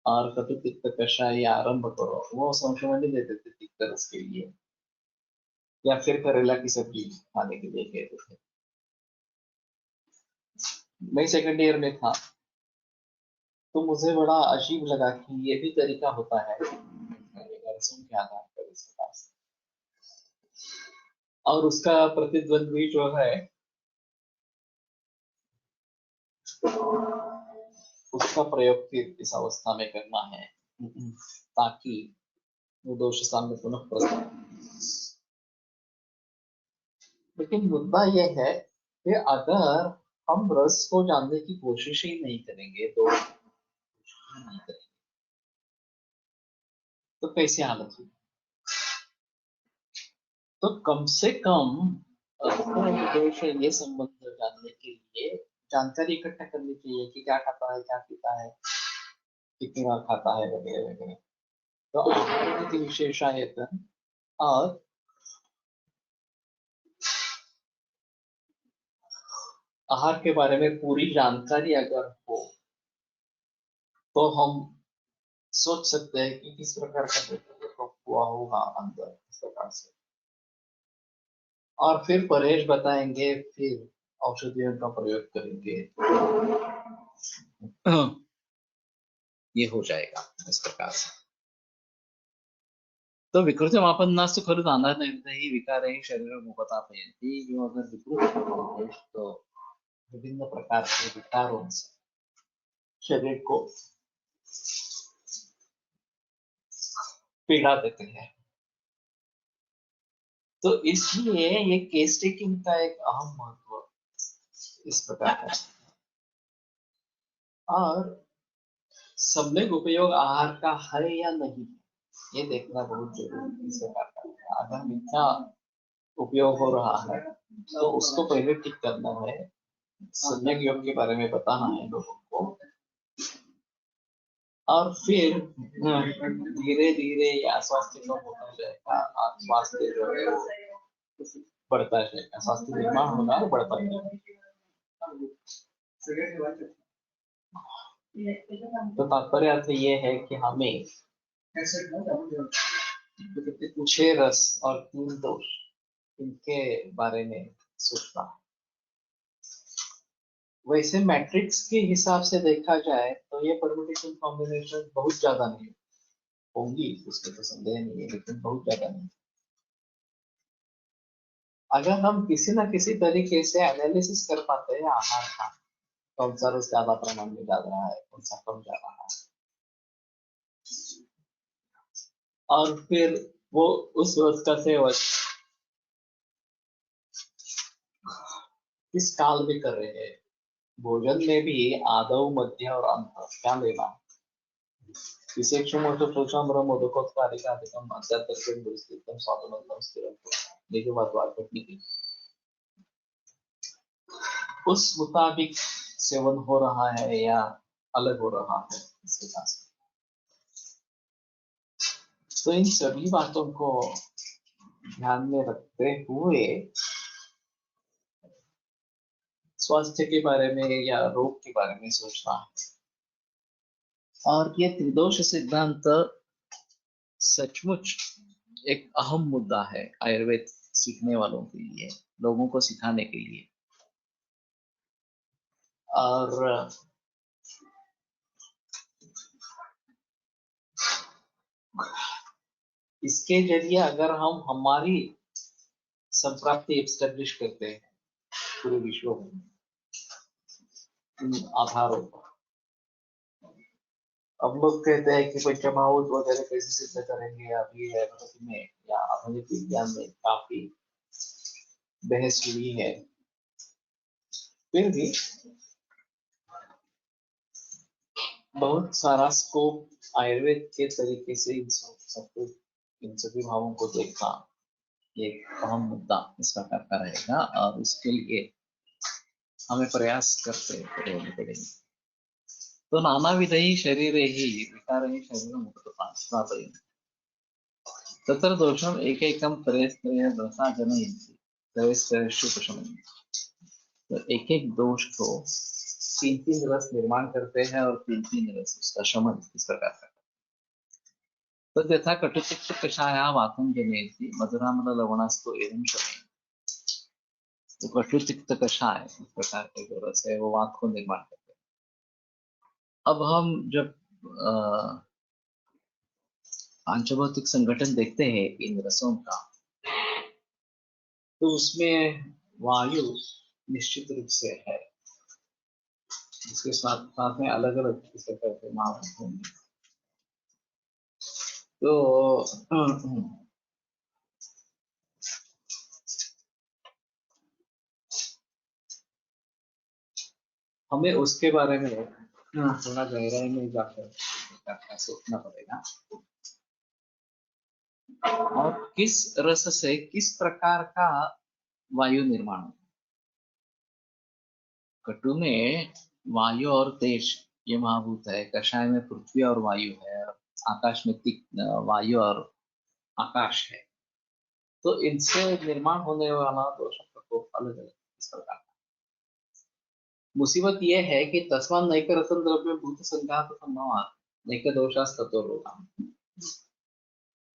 और कटुतिक्त कषाय आरंभ करो, वो संशोधन नहीं देते थे तिक्त रस के लिए, या फिर करेला की सब्जी खाने के लिए कहते थे। मैं सेकंड ईयर में था तो मुझे बड़ा अजीब लगा कि ये भी तरीका होता है रसों के आधार पर इस प्रकार से। और उसका प्रतिद्वंद्वी जो है उसका प्रयोग फिर इस अवस्था में करना है ताकि वो दोष सामने पुनः प्रस्तुत। लेकिन मुद्दा यह है कि अगर हम रस को जानने की कोशिश ही नहीं करेंगे तो नहीं करेंगे तो कैसे हालत होगी। तो कम से कम दोष ये संबंध जानने के लिए जानकारी इकट्ठा करनी चाहिए कि क्या खाता है, क्या पीता है, कितनी बार खाता है, वगैरह वगैरह। तो आहार की विशेषायतन और आहार के बारे में पूरी जानकारी अगर हो तो हम सोच सकते हैं कि किस प्रकार का डेवलप हुआ होगा अंदर इस प्रकार से। और फिर परहेज बताएंगे, फिर औषधियों का प्रयोग करेंगे, ये हो जाएगा इस प्रकार से। तो विकृतिमापन्नास्तु खलु नानाविधैः विकारैः शरीरम् उपतापयन्ति। जो अगर विकृत है तो विभिन्न प्रकार के विकारों से शरीर को पीड़ा देते हैं। तो इसलिए ये केस टेकिंग का एक अहम महत्व इस प्रकार का। और सम्यक उपयोग आहार का है या नहीं, ये देखना बहुत जरूरी इस प्रकार का। अगर मीठा उपयोग हो रहा है तो उसको पहले ठीक करना है, सम्यक योग के बारे में बताना है लोगों को, और फिर धीरे धीरे या स्वास्थ्य कम होता जाएगा और स्वास्थ्य जो है वो बढ़ता जाएगा, स्वास्थ्य निर्माण होगा और बढ़ता जाएगा। तो तात्पर्य अर्थ ये है कि हमें 6 रस और 3 दोष इनके बारे में सोचना है। वैसे मैट्रिक्स के हिसाब से देखा जाए तो ये परम्यूटेशन कॉम्बिनेशन बहुत ज्यादा नहीं होंगी, उसमें तो संदेह नहीं है, लेकिन बहुत ज्यादा नहीं। अगर हम किसी न किसी तरीके से एनालिसिस कर पाते हैं आहार का, कौन सा रस ज्यादा प्रमाण में जा रहा है, कौन सा कम जा रहा है, और फिर वो उस रस का सेवन किस काल में कर रहे हैं, भोजन में भी आदौ मध्य और अंत क्या लेना है। विशेषमोदकोत्पादिकादिकम् अद्यातर्क्यं गुरुस्थितं स्वादुमन्तं स्थिरं देखिए बात करने की उस मुताबिक सेवन हो रहा है या अलग हो रहा है इसके साथ। तो इन सभी बातों को ध्यान में रखते हुए स्वास्थ्य के बारे में या रोग के बारे में सोचना है। और ये त्रिदोष सिद्धांत सचमुच एक अहम मुद्दा है आयुर्वेद सीखने वालों के लिए, लोगों को सिखाने के लिए। और इसके जरिए अगर हम हमारी संप्राप्ति एस्टेब्लिश करते हैं पूरे विश्व में आधारों पर। अब लोग कहते हैं कि पंचमहाभूत वगैरह कैसे सिद्ध करेंगे, अभी है में या आधुनिक विज्ञान में काफी बहस हुई है। फिर भी बहुत सारा स्कोप आयुर्वेद के तरीके से इन सभी भावों को देखना एक अहम मुद्दा इस प्रकार का रहेगा, और उसके लिए हमें प्रयास करते रहने पड़ेंगे। तो नानाविधैः शरीरैः विकारैः शरीरम् उपतापयन्ति तत्र दोषम् एकैकं त्रयस्त्रयः दशा जनयन्ति त्रयस्त्रयेषु उपशमयन्ति। तो एक एक दोष को तीन तीन रस निर्माण करते हैं और तीन तीन रस उसका शमन इस प्रकार का। तो यथा कटुतिक्त कषाया वातम जनयति मधुरामल लवणास्तु एवं शमयति। तो कटुतिक्त कषाय इस प्रकार के जो रस है वो वात को निर्माण करते हैं। अब हम जब पांचभौतिक संगठन देखते हैं इन रसों का, तो उसमें वायु निश्चित रूप से है, इसके साथ साथ में अलग अलग इस प्रकार के नाम होंगे। तो हमें उसके बारे में थोड़ा गहराई में जाकर सोचना पड़ेगा, और किस रस से किस प्रकार का वायु निर्माण होता है। कटु में वायु और तेज ये महाभूत है, कषाय में पृथ्वी और वायु है, आकाश में वायु और आकाश है। तो इनसे निर्माण होने वाला दोष प्रकोप अलग अलग इस प्रकार। मुसीबत यह है कि तस्मात् नैक रसं द्रव्य भूत संघात संभवात् नैक दोषास्ततो रोगाः।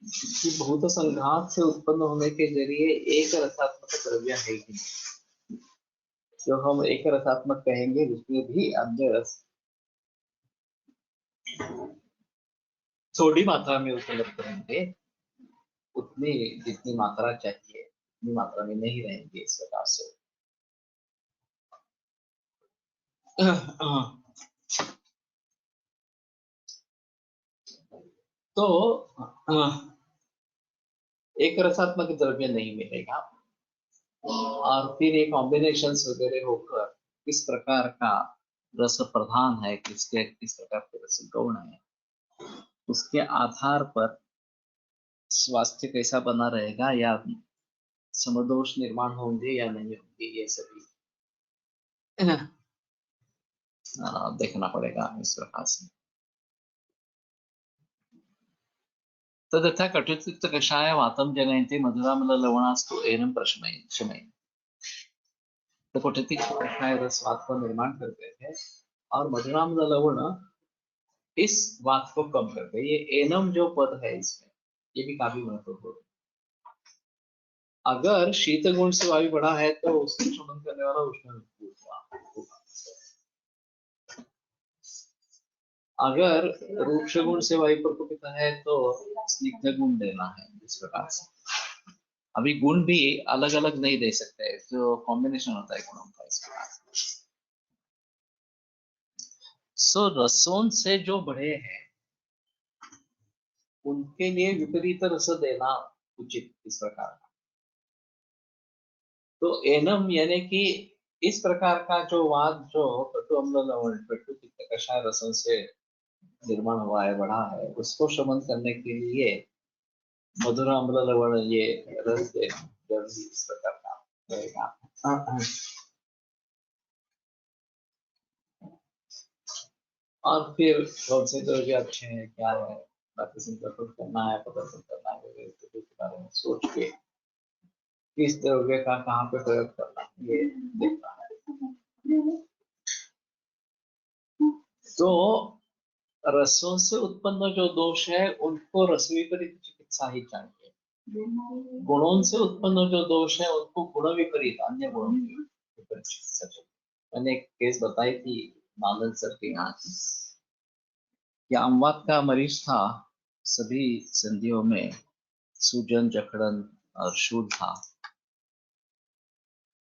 कि भूत संघात से उत्पन्न होने के जरिए एक रसात्मक द्रव्य है ही नहीं। जो हम एक रसात्मक कहेंगे उसमें भी अन्य रस थोड़ी मात्रा में उपलब्ध रहेंगे, उतनी जितनी मात्रा चाहिए उतनी मात्रा में नहीं रहेंगे इस प्रकार से। तो एक रसात्मक द्रव्य नहीं मिलेगा, और फिर एक कॉम्बिनेशन वगैरह होकर किस प्रकार का रस प्रधान है, किस प्रकार के रस गौण है, उसके आधार पर स्वास्थ्य कैसा बना रहेगा या समदोष निर्माण होंगे या नहीं होंगे, ये सभी देखना पड़ेगा इस प्रकार से। तथा कटुतिक्त कषाय वातम जनयति मधुरामल लवणास्तु एनम प्रशमयति। तो कटुतिक्त कषाय रस वात को निर्माण करते हैं और मधुरामल लवण इस वात को कम करते हैं। ये एनम जो पद है इसमें ये भी काफी महत्वपूर्ण है। अगर शीत गुण से वायु बढ़ा है तो उसको शमन करने वाला उष्ण होगा। अगर रूक्ष गुण से वायु प्रकोपित है तो स्निग्ध गुण देना है इस प्रकार से। अभी गुण भी अलग अलग नहीं दे सकते, जो कॉम्बिनेशन होता है गुणों का इस प्रकार से। सो रसों से जो बढ़े हैं उनके लिए विपरीत रस देना उचित इस प्रकार का। तो एनम यानी कि इस प्रकार का जो वाद जो कटु अम्ल लवण कटु पित्त कषाय रसों से निर्माण हुआ है, बढ़ा है, उसको शमन करने के लिए मधुर अम्ल लवण ये रस जल्दी इस प्रकार का रहेगा। और फिर कौन से द्रव्य अच्छे हैं, क्या है, बाकी संकल्प करना है, प्रदर्शन करना है, के बारे में सोच के किस द्रव्य का कहाँ पे प्रयोग करना है ये देखना है। तो रसों से उत्पन्न जो दोष है उनको रस विपरीत चिकित्सा ही चाहिए। गुणों से उत्पन्न जो दोष है उनको गुण विपरीत अन्य गुणों की विपरीत चिकित्सा चाहिए। मैंने एक केस बताई थी नानंद सर के यहाँ की, कि अमवात का मरीज था, सभी संधियों में सूजन जकड़न और शूल था,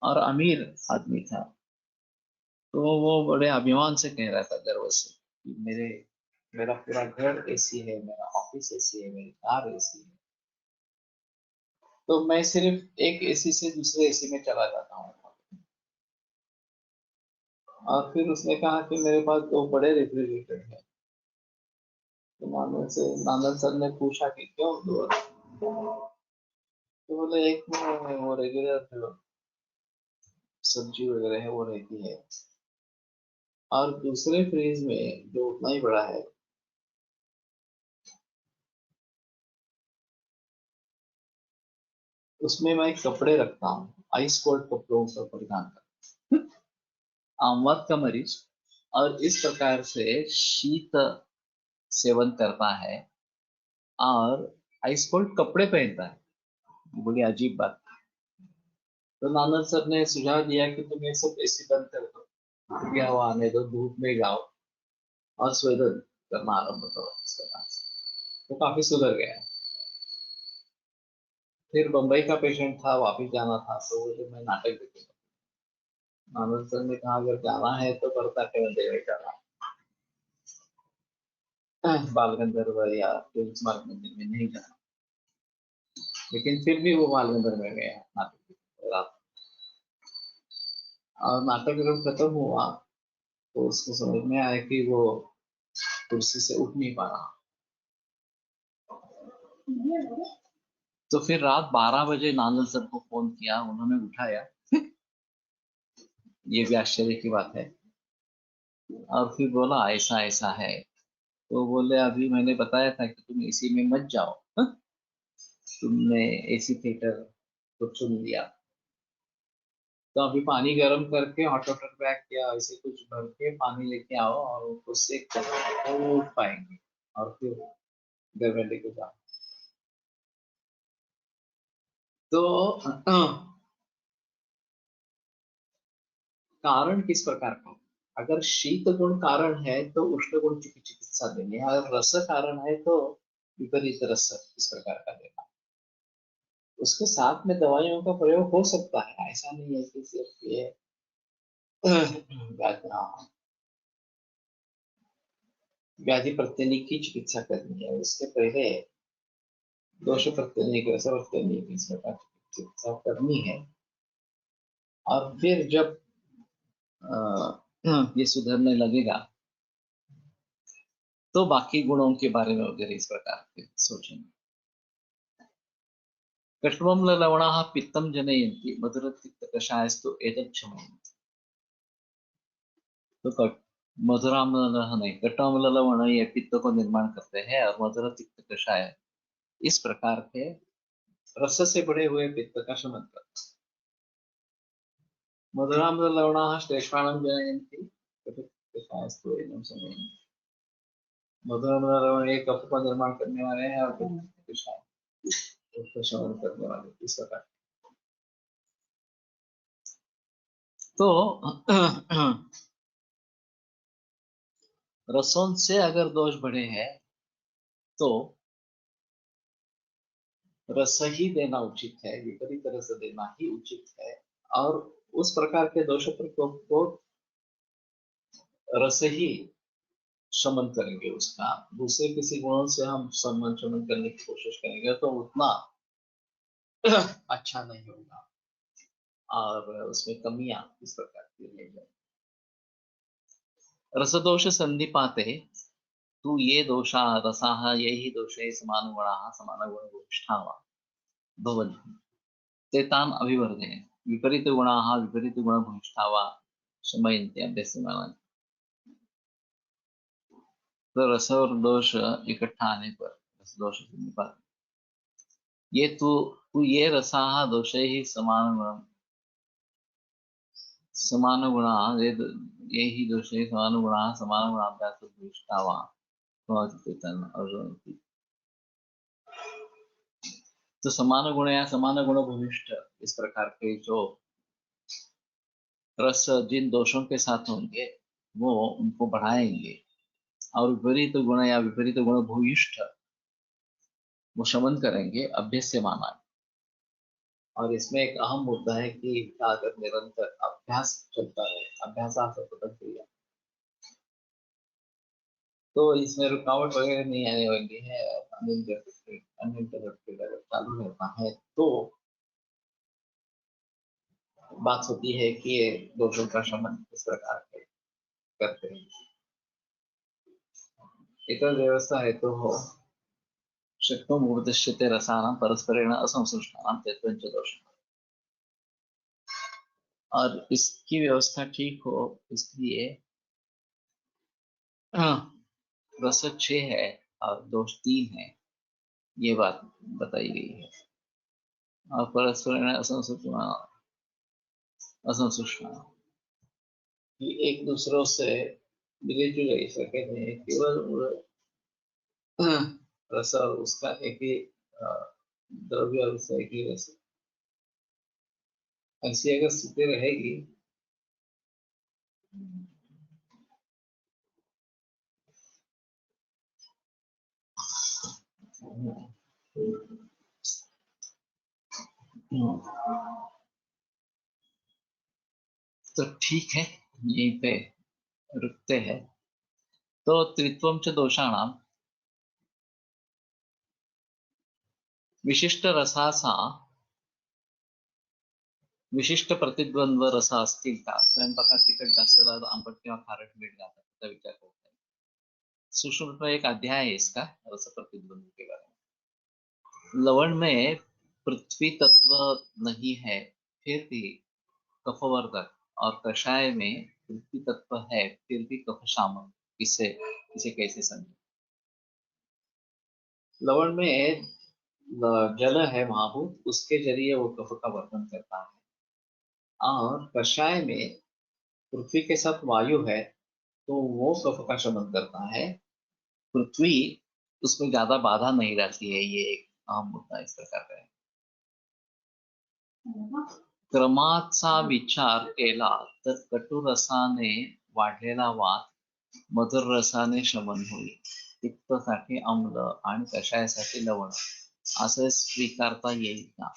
और अमीर आदमी था। तो वो बड़े अभिमान से कह रहा था गर्व से कि मेरा पूरा घर एसी है, मेरा ऑफिस एसी है, मेरी कार एसी है, तो मैं सिर्फ एक एसी से दूसरे एसी में चला जाता हूँ। और फिर उसने कहा कि मेरे पास दो बड़े रेफ्रिजरेटर है। तो नानंद सर ने पूछा कि क्यों दो? तो बोले एक में वो रेगुलर जो सब्जी वगैरह है वो रहती है, और दूसरे फ्रिज में जो उतना ही बड़ा है उसमें मैं कपड़े रखता हूँ, आइस कोल्ड कपड़ों का परिधान करता हूँ। आमवात का मरीज और इस प्रकार से शीत सेवन करता है और आइस कोल्ड कपड़े पहनता है। बड़ी अजीब बात। तो नानद सर ने सुझाव दिया कि तुम ये सब एसी बंद कर दो, क्या हवा आने दो, धूप में जाओ और स्वेदन करना आरंभ करो इस प्रकार से। तो काफी सुधर गया। फिर बम्बई का पेशेंट था, वापिस जाना था, तो बोले मैं नाटक देखूंगा। आनंद सर ने कहा अगर जाना है तो करता केवल देवे जाना, बाल गंधर्व या स्मारक मंदिर में नहीं जाना। लेकिन फिर भी वो बाल गंधर्व में गया नाटक रात। और नाटक जब खत्म हुआ तो उसको समझ में आया कि वो कुर्सी से उठ नहीं पा रहा। तो फिर रात 12 बजे नानद सर को फोन किया, उन्होंने उठाया। ये भी आश्चर्य की बात है। और फिर बोला ऐसा ऐसा है। तो बोले अभी मैंने बताया था कि तुम एसी में मत जाओ, हा? तुमने एसी थिएटर को चुन लिया। तो अभी पानी गर्म करके हॉट वाटर बैग या ऐसे कुछ भर के पानी लेके आओ और उनको सेक कर वो उठ पाएंगे और फिर घर में लेके जाओ। तो कारण किस प्रकार का? अगर शीत गुण कारण है तो उष्ण गुण की चिकित्सा देनी है, अगर रस कारण है तो विपरीत रस इस प्रकार का देना। उसके साथ में दवाइयों का प्रयोग हो सकता है, ऐसा नहीं है कि सिर्फ ये व्याधि प्रत्यनिक की चिकित्सा करनी है। उसके पहले दोष प्रत्यनिक, रस प्रत्यनिक इस प्रकार की चिकित्सा करनी है। और फिर जब ये सुधरने लगेगा तो बाकी गुणों के बारे में वगैरह इस प्रकार के सोचेंगे। कट्वम्ल लवणाः पित्तं जनयन्ति मधुरतिक्त कषायस्तु एतच्छमयन्ति। तो मधुराम्ल नहीं, कट्वाम्ल लवण ये पित्त को निर्माण करते हैं और मधुरतिक्त कषाय इस प्रकार के रस से बड़े हुए पित्त का शमन करते हैं। मधुराम्ल लवणाः श्लेष्माणं जनयन्ति कषायस्तु एतम् शमयन्ति। मधुराम्ल लवण एक कफ का निर्माण करने वाले हैं और कषाय उसका शमन करने वाले इस प्रकार। तो रसों से अगर दोष बढ़े हैं तो रस ही देना उचित है, विपरीत रस देना ही उचित है। और उस प्रकार के दोष प्रकोप को रस ही शमन करेंगे उसका। दूसरे किसी गुणों से हम शमन करने की कोशिश करेंगे तो उतना अच्छा नहीं होगा और उसमें कमियां इस प्रकार की रह जाएंगी। रसदोष संधिपाते तू ये दोषा रसाः ये ही दोषे समानुगुणाः समानगुणगोष्ठाः भवन्ति तेतान् अभिवर्धयन् विपरीतगुणाः विपरीतगुणभूयिष्ठा वा शमयन्ति अभ्यस्यमानानि। तो रस और दोष इकट्ठा आने पर रस दोष संधिपात ये तू ये रसाः दोषे ही समानुगुणा ये ही दोषे समानुगुणा समानुगुणाभ्यासभूयिष्ठा वा भवन्ति तेतान् अभिवर्धयन्। तो समान गुण या समान गुण भूमिष्ठ इस प्रकार के जो रस जिन दोषों के साथ होंगे वो उनको बढ़ाएंगे और विपरीत गुण या विपरीत गुण भूयिष्ठ वो शमन करेंगे अभ्यस्य माना। और इसमें एक अहम मुद्दा है कि अगर निरंतर अभ्यास चलता है, अभ्यास प्रक्रिया, तो इसमें रुकावट वगैरह नहीं आने वाली है। अनियंत्रित अगर चालू रहता है तो बात होती है कि ये दोषों का शमन इस प्रकार के करते हैं। इतर व्यवस्था है तो हो शक्तम् उपदिश्यते रसानां परस्परेण असंसृष्टानां त्यक्तञ्च दोषः। और इसकी व्यवस्था ठीक हो इसलिए रस 6 है और दोष 3 है, ये बात बताई गई है। और परस्परेण असंसृष्टानां एक दूसरों से मिले जुले ऐसा कहते हैं, केवल रस और उसका एक ही द्रव्य और उसका एक ही रस, ऐसी अगर स्थिति रहेगी तो ठीक है, यहीं पे रुकते हैं। तो त्रित्वम च दोषाणाम विशिष्ट रसासा विशिष्ट प्रतिद्वंद्व रस असतील का, स्वयंपाकात तिखट जास्त राहतं, आंबट किंवा खारट मीठ घालतात, त्याचा विचार करत आहे। सुश्रुत में एक अध्याय है इसका रस प्रतिद्वंद्व के बारे में। लवण में पृथ्वी तत्व नहीं है, फिर भी कफवर्धक, और कषाय में पृथ्वी तत्व है, फिर भी कफ शामक। इसे कैसे समझे? लवण में जल है महाभूत, उसके जरिए वो कफ का वर्धन करता है, और कषाय में पृथ्वी के साथ वायु है, तो वो कफ का शमन करता है। पृथ्वी उसमें ज्यादा बाधा नहीं रहती है, ये एक अहम मुद्दा इस प्रकार का है। क्रमाचा विचार केला तर कटुरसाने वाढलेला वात मधुर रसाने शमन होईल, पित्तासाठी आम्ल आणि कषायासाठी लवण, असं स्वीकारता येईल का?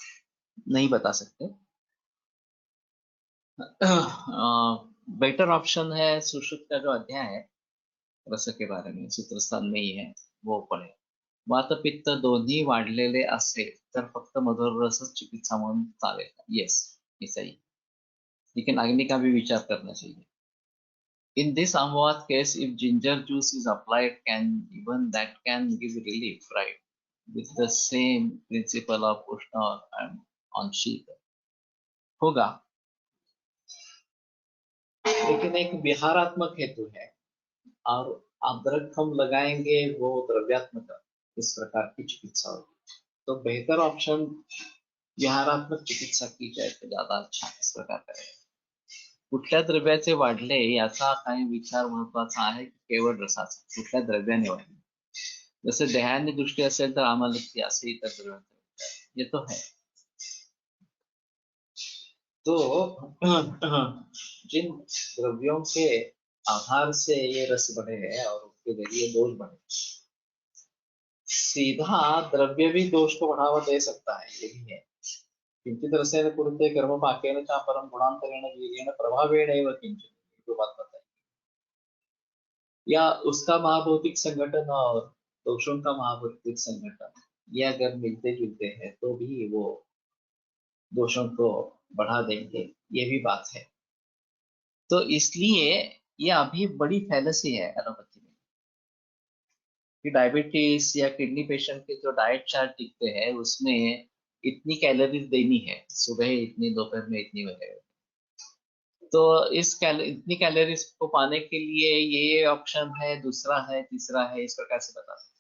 नहीं बता सकते। बेटर ऑप्शन है सुश्रुत का जो अध्याय है रस के बारे में, सूत्रस्थान में ही है, वो पढ़े। वात पित्त दोन्ही वाढलेले असेल तर फक्त मधुर रसच चिकित्सा म्हणून चालेल। येस, ऐसा ही, लेकिन अग्नि का भी विचार करना चाहिए। In this Amvat case, if ginger juice is applied, can give relief, right? With the same principle of Ushna and on शीत होगा, लेकिन एक विहारात्मक हेतु है, और अदरक हम लगाएंगे वो द्रव्यात्मक, इस प्रकार की चिकित्सा होगी। तो बेहतर ऑप्शन विहारात्मक चिकित्सा की जाए तो ज्यादा अच्छा इस प्रकार करें। कुठल्या द्रव्याचे वाढले याचा काही विचार महत्वाचा आहे की केवळ रसाचा? कुठल्या द्रव्याने वाढले, जसे देहाने दृष्टी असेल तर आम्हाला ती असे इतर द्रव्यांचा विचार, ये तो है। तो जिन द्रव्यों के आधार से ये रस बढ़े हैं और उसके जरिए दोष बढ़े, सीधा द्रव्य भी दोष को बढ़ावा दे सकता है, ये भी है। किंचित रसेन कुरुते कर्म पाकेन च परम गुणांतरेण वीर्येण प्रभावेणैव किंचित, जो बात बताई, या उसका महाभौतिक संगठन और दोषों का महाभौतिक संगठन, ये अगर मिलते जुलते हैं तो भी वो दोषों को बढ़ा देंगे, ये भी बात है। तो इसलिए ये अभी बड़ी फैलेसी है एलोपैथी में कि डायबिटीज या किडनी पेशेंट के जो डाइट चार्ट दिखते हैं उसमें इतनी कैलोरीज देनी है, सुबह इतनी, दोपहर में इतनी वगैरह, तो इतनी कैलोरीज को पाने के लिए ये ऑप्शन है, दूसरा है, तीसरा है, इस प्रकार से बता सकते।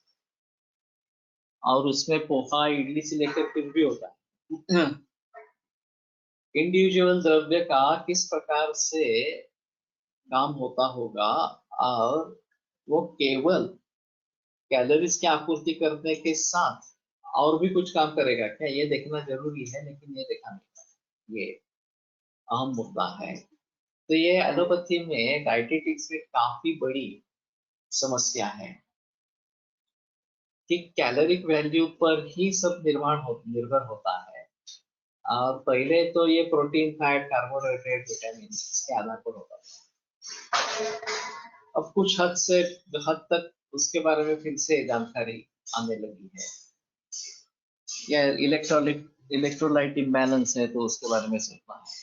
और उसमें पोहा इडली से लेकर फिर भी होता है। इंडिविजुअल द्रव्य का किस प्रकार से काम होता होगा, और वो केवल कैलोरीज की आपूर्ति करने के साथ और भी कुछ काम करेगा क्या, ये देखना जरूरी है, लेकिन ये देखा नहीं, ये अहम मुद्दा है। तो ये एलोपैथी में डायटीटिक्स में काफी बड़ी समस्या है कि कैलोरिक वैल्यू पर ही सब निर्भर होता है, और पहले तो ये प्रोटीन, फैट, कार्बोहाइड्रेट, विटामिन इसके आधार पर होता था। अब कुछ हद तक उसके बारे में फिर से जानकारी आने लगी है, या इलेक्ट्रोलाइट इम्बैलेंस है तो उसके बारे में सोचना है।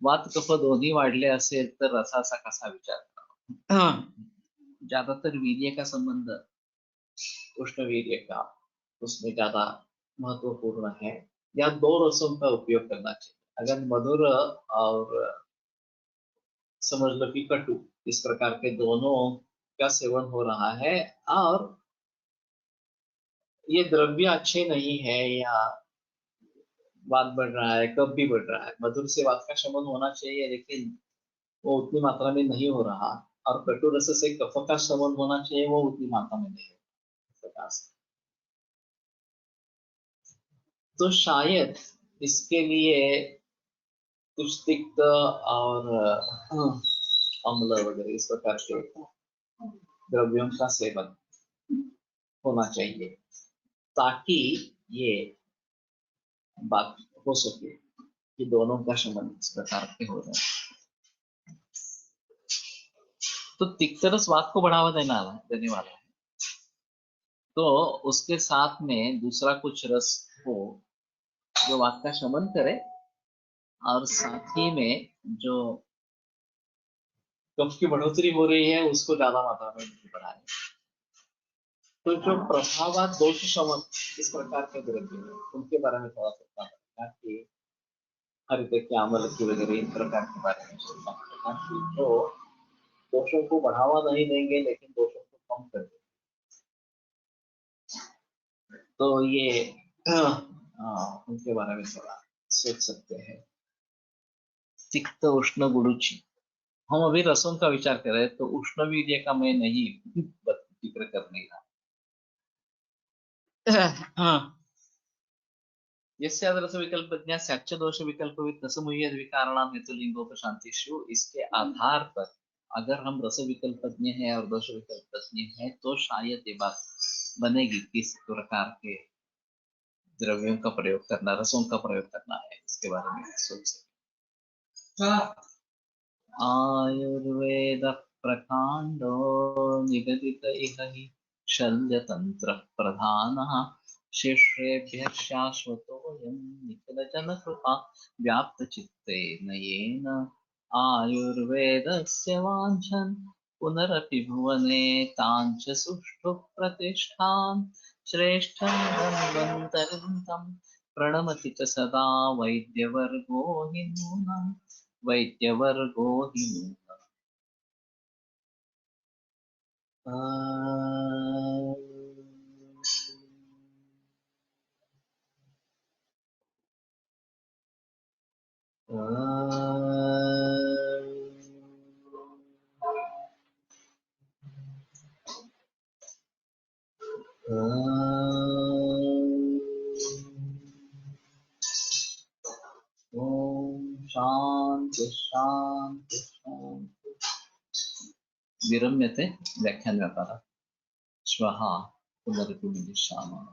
वात कफ दोन्ही वाढले असेल तर रसाचा कसा विचार करावा? ज्यादातर वीर्य का संबंध उष्ण वीर्य का उसमें ज्यादा महत्वपूर्ण है, या दो रसों का उपयोग करना चाहिए। अगर मधुर और समझ लो कि कटु, इस प्रकार के दोनों का सेवन हो रहा है, और ये द्रव्य अच्छे नहीं है, या वात बढ़ रहा है, कब भी बढ़ रहा है, मधुर से वात का शमन होना चाहिए, लेकिन वो उतनी मात्रा में नहीं हो रहा, और कटु रस से कफ का शमन होना चाहिए, वो उतनी मात्रा में नहीं है इस प्रकार से। तो शायद इसके लिए कुछ तिक्त और अम्ल वगैरह इस प्रकार के द्रव्यों का सेवन होना चाहिए, ताकि ये बात हो सके कि दोनों का शमन इस प्रकार के हो जाए। तो तिक्त रस वात को बढ़ावा देने वाला है, तो उसके साथ में दूसरा कुछ रस हो जो वात का शमन करे, और साथ ही में जो कफ की बढ़ोतरी हो रही है उसको ज्यादा मात्रा में नहीं बढ़ाए। तो जो प्रभावात दोष शमन इस प्रकार के द्रव्य हैं, उनके बारे में थोड़ा सा कि हरितक्यामल की वगैरह इन प्रकार के बारे में जो दोषों को बढ़ावा नहीं देंगे लेकिन दोषों को कम कर देंगे। तो ये उनके बारे में थोड़ा सोच सकते हैं। तिक्त उष्ण गुरुचि, हम अभी रसों का विचार कर रहे हैं, तो उष्ण वीर्य का मैं नहीं जिक्र करने का। यस्य रस विकल्पज्ञा सच्च दोष विकल्प रसमुह्य विकारणाम हेतु लिंगोपशांतिषु, इसके आधार पर अगर हम रस विकल्पज्ञ हैं और दोष विकल्पज्ञ हैं तो शायद ये बात बनेगी किस प्रकार के द्रव्यों का प्रयोग करना, रसों का प्रयोग करना है, इसके बारे में सोच सकते। आयुर्वेद प्रकांडो निगदित इह हि शल्यतंत्र प्रधानः, शिष्येभ्यः शाश्वतोऽयं निखिलजनकृपा व्याप्तचित्तेन येन आयुर्वेदस्य वाञ्छन् पुनरपि भुवने ताञ्च सुष्ठु प्रतिष्ठां श्रेष्ठं धन्वन्तरिं प्रणमति च सदा वैद्यवर्गो हि नूनम्, वैद्यवर्गो हि नूनम्। शांति शांति शांति। विरम्यते व्याख्यान व्यापारः। श्वः पुनरपि मिलिष्यामः।